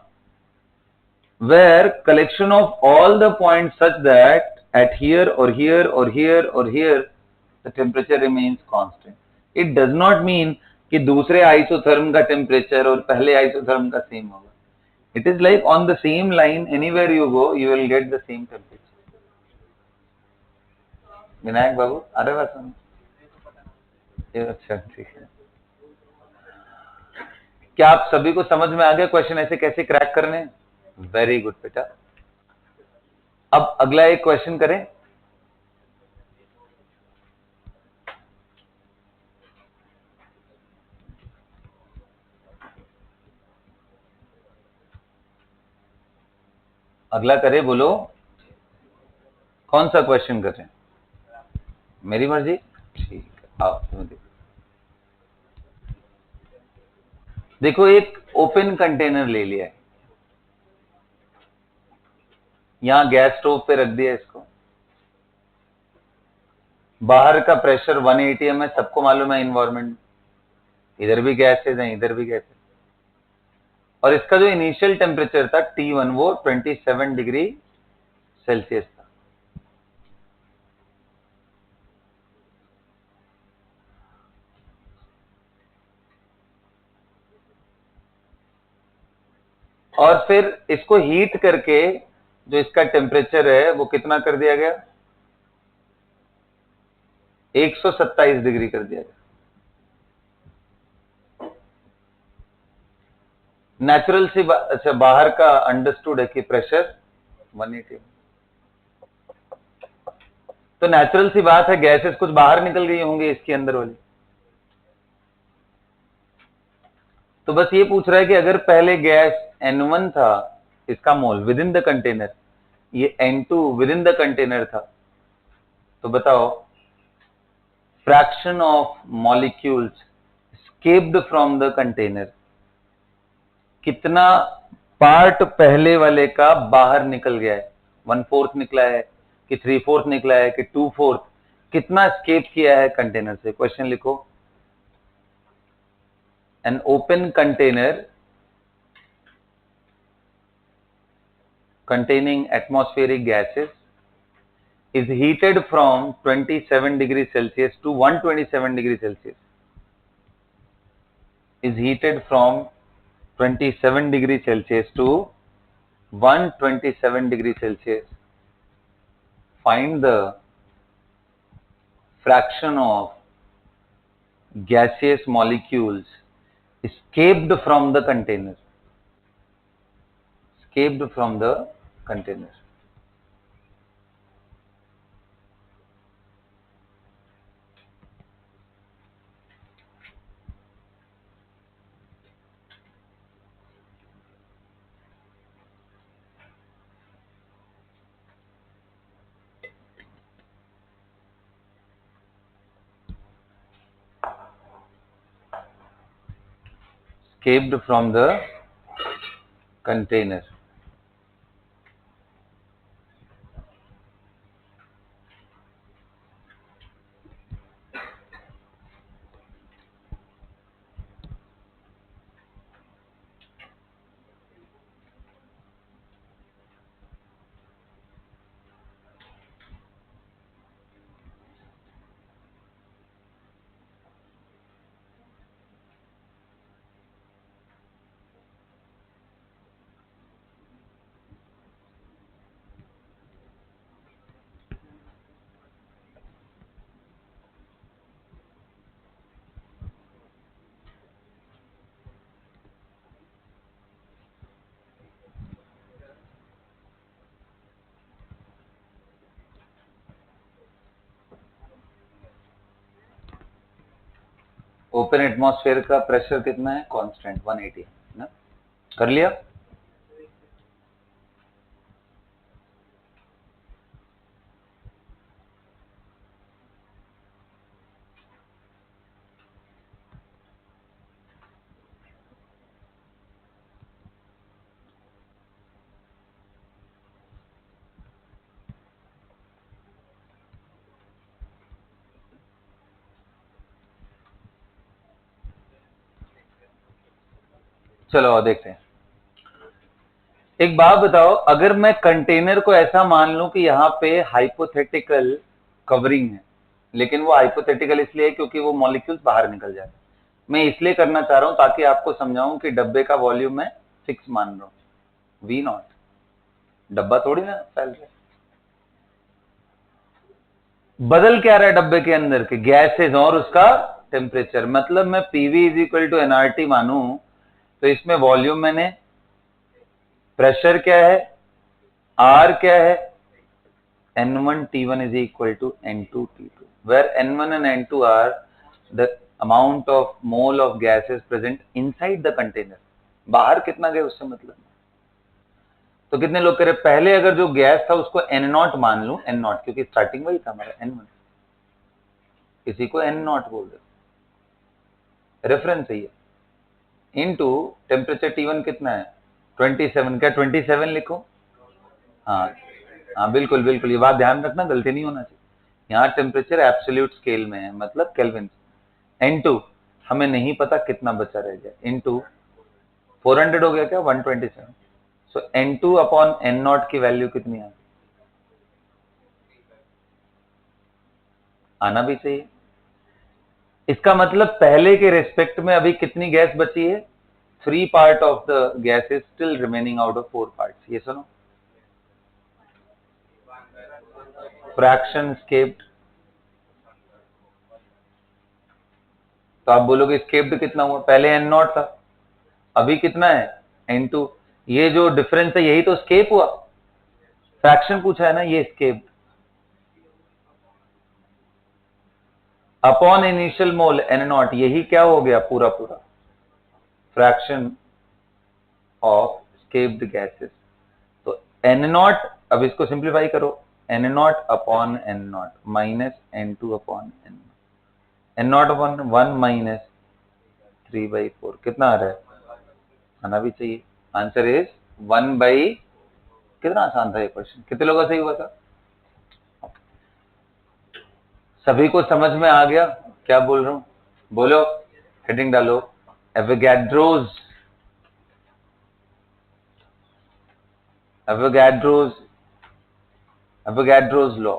where collection of all the points such that at here or here or here or here the temperature remains constant. It does not mean कि दूसरे isotherm का temperature और पहले isotherm का same होगा। It is like on the same line, anywhere you go, you will get the same temperature. Vinayak बाबू, अरे बात समझ, ये अच्छा ठीक है। क्या आप सभी को समझ में आ गया क्वेश्चन ऐसे कैसे क्रैक करने? वेरी गुड बेटा। अब अगला एक क्वेश्चन करें। अगला करे, बोलो कौन सा क्वेश्चन कर रहे हैं? मेरी मर्जी, ठीक है, आओ तुम्हें देखो, एक ओपन कंटेनर ले लिया है, यहां गैस स्टोव पे रख दिया इसको, बाहर का प्रेशर 1 atm है, सबको मालूम है इन्वायरमेंट, इधर भी गैसेज है, इधर भी गैस है, और इसका जो इनिशियल टेम्परेचर था T1 वो 27 डिग्री सेल्सियस था। और फिर इसको हीट करके जो इसका टेम्परेचर है वो कितना कर दिया गया, 127 डिग्री कर दिया गया। नेचुरल सी अच्छा, बाहर का अंडरस्टूड है कि प्रेशर 180। तो नेचुरल सी बात है, गैसेस कुछ बाहर निकल गई होंगी इसके अंदर वाली। तो बस ये पूछ रहा है कि अगर पहले गैस N1 था इसका मोल विद इन द कंटेनर, ये N2 with in the container था, तो बताओ fraction of molecules escaped from the container, कितना पार्ट पहले वाले का बाहर निकल गया है? 1/4 निकला है कि 3/4 निकला है कि 2/4, कितना escape किया है कंटेनर से? क्वेश्चन लिखो। An open container containing atmospheric gases is heated from 27 degrees Celsius to 127 degrees Celsius. Is heated from 27 degrees Celsius to 127 degrees Celsius. Find the fraction of gaseous molecules escaped from the container. Escaped from the container. Escaped from the container. Open atmosphere का pressure कितना है? Constant 180 है ना। कर लिया? चलो देखते हैं। एक बात बताओ, अगर मैं कंटेनर को ऐसा मान लूं कि यहाँ पे हाइपोथेटिकल कवरिंग है, लेकिन वो हाइपोथेटिकल इसलिए है क्योंकि वो मॉलिक्यूल्स बाहर निकल जाए। मैं इसलिए करना चाह रहा हूं ताकि आपको समझाऊं कि डब्बे का वॉल्यूम मैं फिक्स मान रहा हूं, V नॉट। डब्बा थोड़ी ना फैल रहा है। बदल क्या रहा है डब्बे के अंदर के गैसेज और उसका टेम्परेचर। मतलब मैं PV is equal to nRT मानूं तो इसमें वॉल्यूम मैंने, प्रेशर क्या है, आर क्या है, N1 T1 is equal to N2 T2, where N1 and N2 are the amount of mole of gases present inside the container. बाहर कितना गया उससे मतलब। तो कितने लोग कह रहे पहले अगर जो गैस था उसको N0 मान लूं, N0 क्योंकि स्टार्टिंग वही था हमारा N1, इसी को N0 बोल दो, रेफरेंस है ये। इनटू टेम्परेचर T1 कितना है 27, क्या 27 लिखो? हाँ हाँ बिल्कुल बिल्कुल, ये बात ध्यान रखना, गलती नहीं होना चाहिए। यहाँ टेम्परेचर एब्सोल्यूट स्केल में है, मतलब केल्विन। N2 हमें नहीं पता कितना बचा रह गया, इनटू 400 हो गया क्या 127। सो N2 अपॉन N0 की वैल्यू कितनी है? आना भी चाहिए। इसका मतलब पहले के रेस्पेक्ट में अभी कितनी गैस बची है? 3 part of the gas is still remaining out of 4 part. ये सुनो, फ्रैक्शन स्केप्ड। तो आप बोलोगे स्केप्ड कितना हुआ? पहले N0 था, अभी कितना है N2। ये जो डिफरेंस है यही तो स्केप हुआ। फ्रैक्शन पूछा है ना, ये स्केप्ड अपॉन इनिशियल मोल N0, यही क्या हो गया पूरा पूरा फ्रैक्शन ऑफ स्केप्ड गैसेस। तो N0, अब इसको सिंप्लीफाई करो, N0 upon N0 minus N2 upon N0 upon 1 minus 3/4 कितना आ रहा है? आना भी चाहिए। आंसर इज 1/, कितना आसान था ये क्वेश्चन, कितने लोगों का सही हुआ था? सभी को समझ में आ गया क्या बोल रहा हूं? बोलो, हेडिंग डालो, एवोगैड्रोज, एवोगैड्रोज, एवोगैड्रोज लॉ।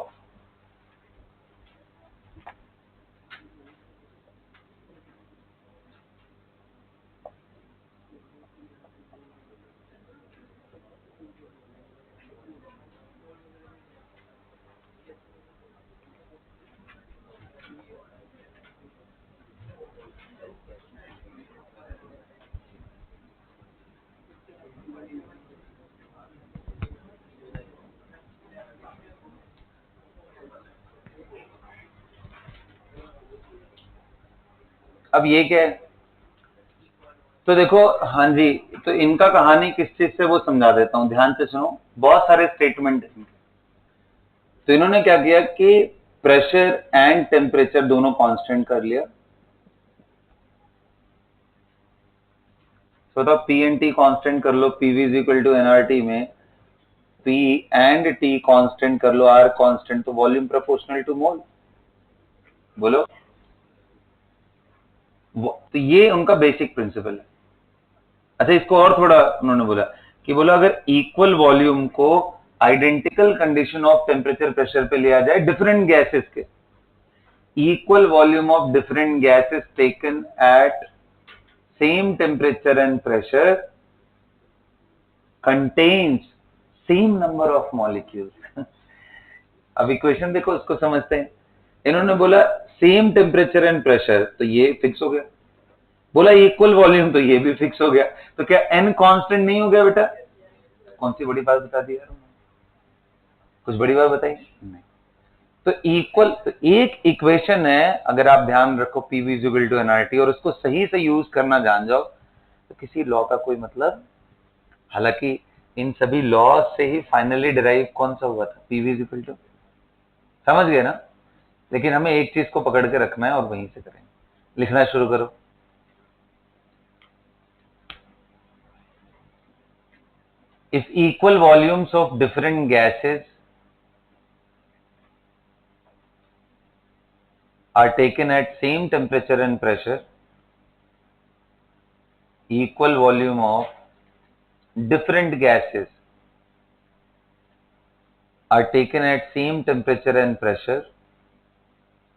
अब ये क्या है? तो देखो, हाँ जी, तो इनका कहानी किस चीज से वो समझा देता हूं, ध्यान से सुनो। बहुत सारे स्टेटमेंट है इनके। तो इन्होंने क्या किया कि प्रेशर एंड टेम्परेचर दोनों कांस्टेंट कर लिया। तो पी एंड टी कांस्टेंट कर लो, PV is equal to nRT में पी एंड टी कांस्टेंट कर लो, आर कांस्टेंट, तो वॉल्यूम प्रोपोर्शनल टू मोल। बोलो, तो ये उनका बेसिक प्रिंसिपल है। अच्छा, इसको और थोड़ा उन्होंने बोला कि बोला अगर इक्वल वॉल्यूम को identical condition of temperature pressure पे लिया जाए डिफरेंट गैसेस के, equal volume of different gases taken at same temperature and pressure contains same number of molecules. अब इक्वेशन देखो, उसको समझते हैं। इन्होंने बोला सेम टेम्परेचर एंड प्रेशर, तो ये फिक्स हो गया। बोला इक्वल वॉल्यूम, तो ये भी फिक्स हो गया। तो क्या n कांस्टेंट नहीं हो गया बेटा? कौन सी बड़ी बात बता दी यार, कुछ बड़ी बात बताई नहीं। तो इक्वल, एक इक्वेशन है, अगर आप ध्यान रखो पीवी इक्वल टू एनआरटी और उसको सही से यूज करना जान जाओ तो किसी लॉ का कोई मतलब, हालांकि इन सभी लॉ से ही फाइनली डिराइव कौन सा हुआ था, पीवी इक्वल टू, समझ गए ना। लेकिन हमें एक चीज को पकड़ के रखना है और वहीं से करेंगे। लिखना शुरू करो। If equal volumes of different gases are taken at same temperature and pressure, equal volume of different gases are taken at same temperature and pressure,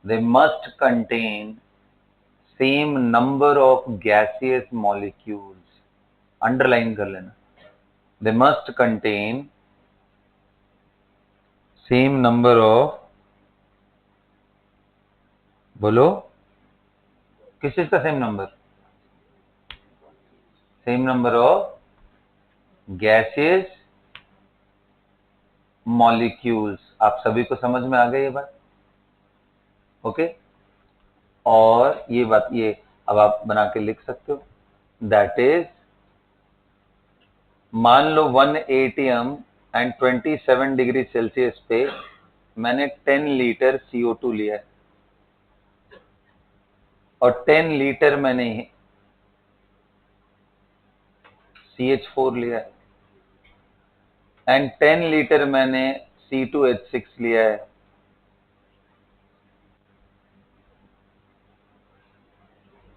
they must contain same number of gaseous molecules. Underline कर लेना, they must contain same number of, बोलो किस चीज का same number, same number of gases molecules. आप सभी को समझ में आ गई ये बात, ओके। और ये बात, ये अब आप बना के लिख सकते हो, दैट इज, मान लो 1 एटीएम एंड 27 डिग्री सेल्सियस पे मैंने 10 लीटर CO2 लिया है और 10 लीटर मैंने CH4 लिया है एंड 10 लीटर मैंने C2H6 लिया है।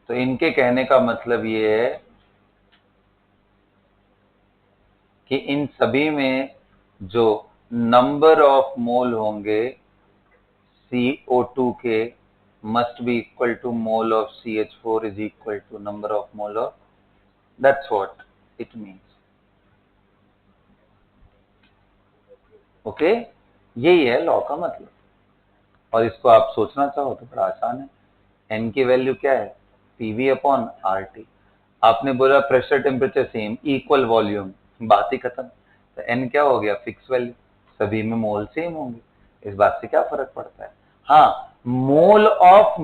तो इनके कहने का मतलब ये है कि इन सभी में जो नंबर ऑफ मोल होंगे CO2 के must be equal to mole of CH4 is equal to number of mole of, that's what it means, okay. यही है लॉ का मतलब। और इसको आप सोचना चाहो तो बड़ा आसान है, एन की वैल्यू क्या है, पीवी अपॉन आरटी। आपने बोला pressure temperature same, equal volume, बात ही खत्म। तो एन क्या हो गया, फिक्स वैल्यू, सभी में मोल सेम होंगे, इस बात से क्या फर्क पड़ता है। हाँ, mole of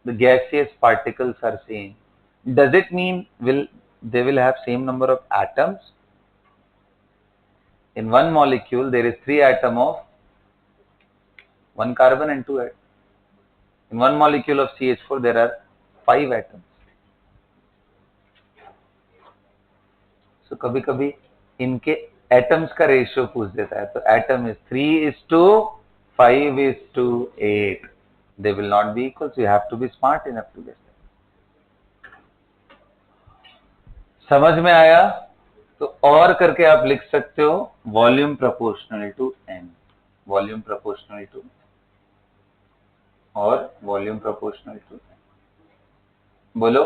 the gaseous particles are same, does it mean they will have same number of atoms? In one molecule there is 3 atom of 1 carbon and 2 atoms. In one molecule of CH4 there are 5 atoms. So कभी कभी इनके atoms का ratio पूछ देता है, तो atom is 3:5:8. They will not be equal, so you have to be smart enough to guess that. समझ में आया? तो और करके आप लिख सकते हो volume proportional to N, volume proportional to, और वॉल्यूम प्रोपोर्शनल टू एन। बोलो,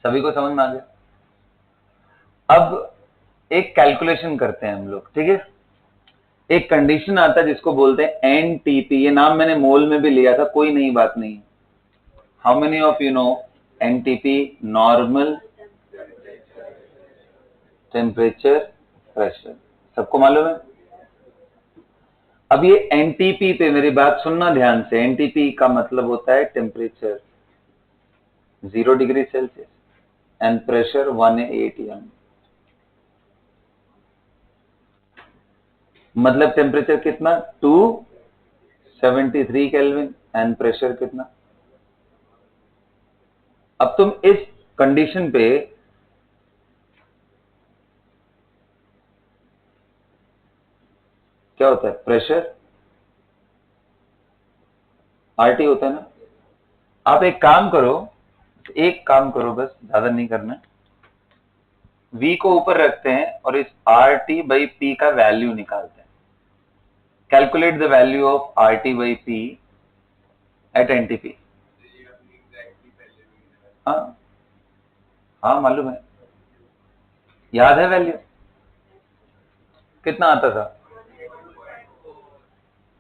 सभी को समझ में आ गया? अब एक कैलकुलेशन करते हैं हम लोग, ठीक है। एक कंडीशन आता है जिसको बोलते हैं एनटीपी, ये नाम मैंने मोल में भी लिया था, कोई नई बात नहीं। How many of you know NTP, normal temperature pressure, सबको मालूम है। अब ये एनटीपी पे मेरी बात सुनना ध्यान से, एनटीपी का मतलब होता है temperature 0 degree Celsius and pressure 1 atm। मतलब टेम्परेचर कितना, 273 केल्विन एंड प्रेशर कितना। अब तुम इस कंडीशन पे क्या होता है, प्रेशर आरटी होता है ना। आप एक काम करो, बस ज्यादा नहीं करना, V को ऊपर रखते हैं और इस RT/P का वैल्यू निकालते हैं। Calculate the value of RT/P at NTP. हाँ हाँ मालूम है, याद है वैल्यू कितना आता था,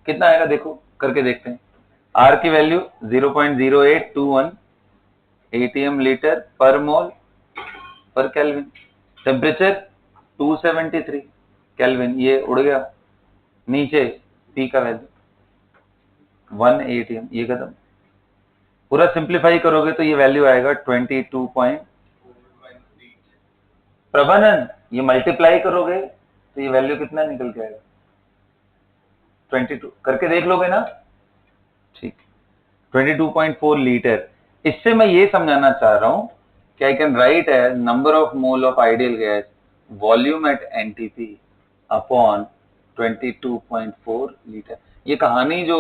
कितना आएगा देखो, करके देखते हैं। R की वैल्यू 0.0821 atm लीटर पर मोल पर केल्विन, टेम्परेचर 273 केल्विन, ये उड़ गया नीचे पी का वैल्यू 1 ATM, ये खत्म। पूरा सिंप्लीफाई करोगे तो ये वैल्यू आएगा 22 पॉइंट। प्रभानन, ये मल्टीप्लाई करोगे तो ये वैल्यू कितना निकल के आएगा? 22 करके देख लोगे ना? ठीक, 22.4 लीटर। इससे मैं ये समझाना चाह रहा हूं कि I can write as number of mole of ideal gas volume at NTP upon 22.4 litre. ये कहानी जो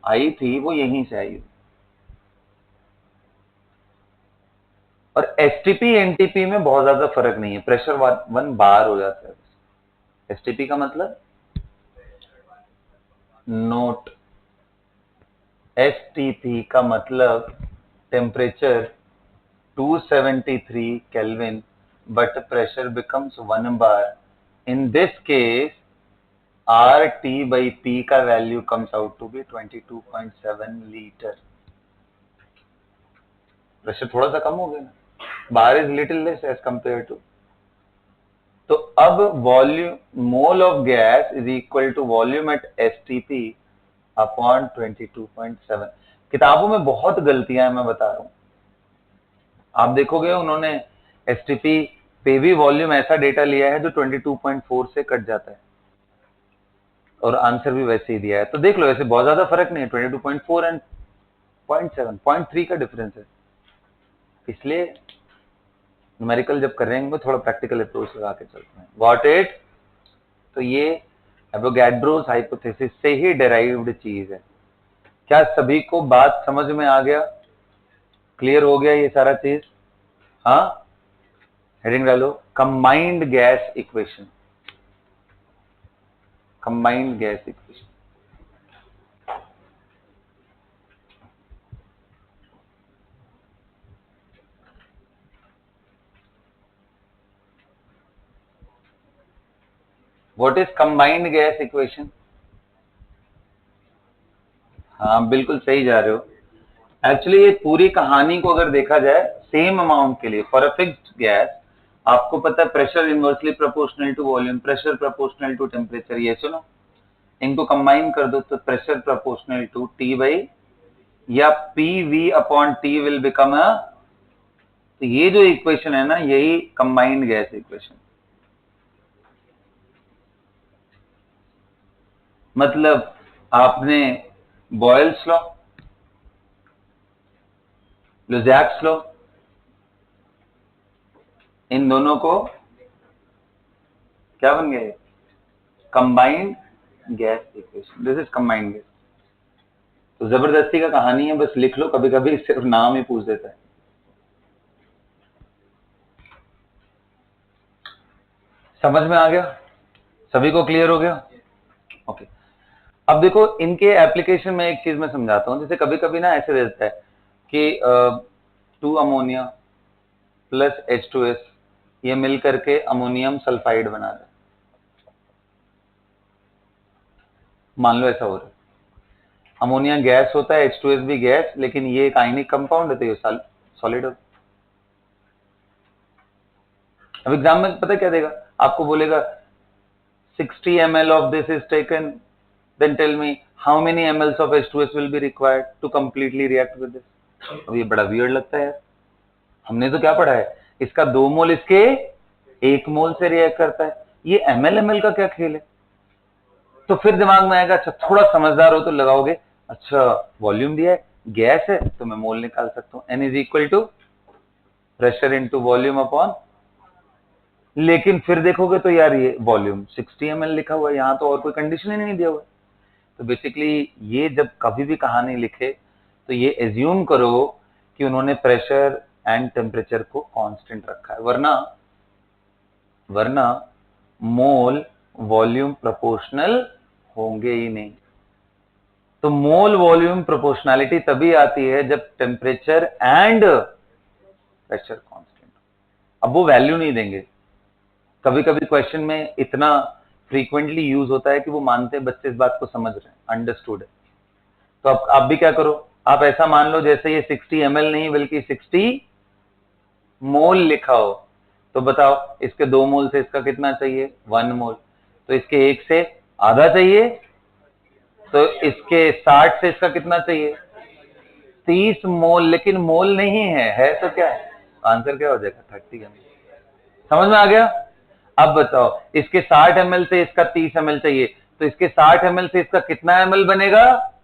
आई थी वो यहीं से आई। और एसटीपी एनटीपी में बहुत ज्यादा फर्क नहीं है, प्रेशर 1 बार हो जाता है। एसटीपी का मतलब नोट, एसटीपी का मतलब temperature 273 Kelvin, but pressure becomes 1 bar. In this case, RT by P का value comes out to be 22.7 litre. Pressure थोड़ा सा कम हो गया ना, bar is little less as compare to. तो अब volume mole of gas is equal to volume at STP upon 22.7। किताबों में बहुत गलतियां हैं, मैं बता रहा हूं। आप देखोगे उन्होंने एसटीपी पे भी वॉल्यूम ऐसा डेटा लिया है जो 22.4 से कट जाता है, और आंसर भी वैसे ही दिया है। तो देख लो, ऐसे बहुत ज्यादा फर्क नहीं है, 22.4 एंड 0.7 0.3 का डिफरेंस है। इसलिए न्यूमेरिकल जब करेंगे थोड़ा प्रैक्टिकल अप्रोच लगा के चलते हैं। Got it? तो ये एवोगैड्रोस हाइपोथेसिस से ही डेराइव्ड चीज है। क्या सभी को बात समझ में आ गया? क्लियर हो गया ये सारा चीज? हाँ, हेडिंग डालो, combined gas equation. Combined gas equation, what is combined gas equation? हाँ, बिल्कुल सही जा रहे हो। एक्चुअली ये पूरी कहानी को अगर देखा जाए, सेम अमाउंट के लिए फॉर अ फिक्स्ड गैस, आपको पता है pressure inversely proportional to volume, pressure proportional to temperature, ये सुनो, इनको कंबाइन कर दो तो pressure proportional to T by या P V upon T will become a, तो ये जो इक्वेशन है ना, यही कंबाइंड गैस इक्वेशन। मतलब आपने बॉयल्स लॉ, लुज़ैक्स लॉ, इन दोनों को क्या बन गए? Combined gas equation. This is combined gas. तो जबरदस्ती का कहानी है, बस लिख लो, कभी कभी सिर्फ नाम ही पूछ देता है। समझ में आ गया? सभी को क्लियर हो गया? ओके। अब देखो, इनके एप्लीकेशन में एक चीज मैं समझाता हूं। जैसे कभी कभी ना ऐसे देता है कि 2 अमोनिया प्लस H2S ये मिल करके अमोनियम सल्फाइड बना रहा है। मान लो ऐसा हो रहा है, अमोनिया गैस होता है, H2S भी गैस, लेकिन ये एक आयनिक कंपाउंड है तो ये सॉलिड होता है। अब एग्जाम में पता क्या देगा आपको? बोलेगा 60 ml of this is taken, then tell me how many ml of H2S will be required to completely react with this। अब ये बड़ा वियर्ड लगता है यार, हमने तो क्या पढ़ा है, इसका 2 मोल इसके 1 मोल से रिएक्ट करता है, ये ml का क्या खेल है? तो फिर दिमाग में आएगा, अच्छा थोड़ा समझदार हो तो लगाओगे, अच्छा वॉल्यूम दिया है, गैस है, तो मैं मोल निकाल सकता हूँ, N is equal to pressure into volume upon. लेकिन फिर देखोगे तो यार ये वॉल्यूम 60 ml लिखा हुआ है, यहाँ तो और कोई कंडीशन ही नहीं दिया हुआ है। तो बेसिकली ये जब कभी भी कहानी लिखे तो ये एज्यूम करो कि उन्होंने प्रेशर एंड टेम्परेचर को कांस्टेंट रखा है, वरना मोल वॉल्यूम प्रोपोर्शनल होंगे ही नहीं। तो मोल वॉल्यूम प्रोपोर्शनैलिटी तभी आती है जब टेम्परेचर एंड प्रेशर कांस्टेंट। अब वो वैल्यू नहीं देंगे। कभी कभी क्वेश्चन में इतना फ्रीक्वेंटली यूज होता है कि वो मानते हैं बच्चे इस बात को समझ रहे हैं, अंडरस्टूड है। तो अब आप भी क्या करो, आप ऐसा मान लो जैसे ये 60 ml नहीं बल्कि 60 मोल लिखा हो, तो बताओ इसके 2 मोल से इसका कितना चाहिए? 1 मोल। तो इसके 1 से आधा चाहिए, तो इसके 60 से इसका कितना चाहिए? 30 मोल, लेकिन मोल नहीं है तो क्या है? आंसर क्या हो जाएगा? 30 ml। समझ में आ गया? अब बताओ, इसके 60 ml से इसका 30 ml चाहिए, तो इसके 60 ml से इसका कितना ml बनेगा?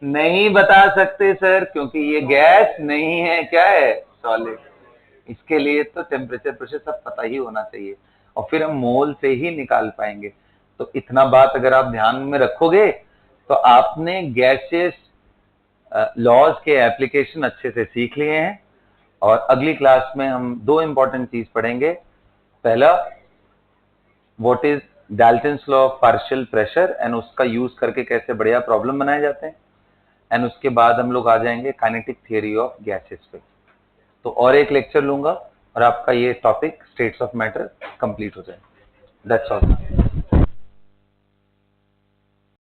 नहीं बता सकते सर, क्योंकि ये गैस नहीं है, क्या है? सॉलिड। इसके लिए तो टेम्परेचर प्रेशर सब पता ही होना चाहिए, और फिर हम मोल से ही निकाल पाएंगे। तो इतना बात अगर आप ध्यान में रखोगे तो आपने गैसेस लॉज के एप्लीकेशन अच्छे से सीख लिए हैं। और अगली क्लास में हम दो इंपॉर्टेंट चीज पढ़ेंगे। पहला, what is Dalton's law of partial pressure, and उसका यूज करके कैसे बढ़िया प्रॉब्लम बनाए जाते हैं। एंड उसके बाद हम लोग आ जाएंगे काइनेटिक थियरी ऑफ गैसेस पे। तो और एक लेक्चर लूंगा और आपका ये topic states of matter complete हो जाएगा। That's all.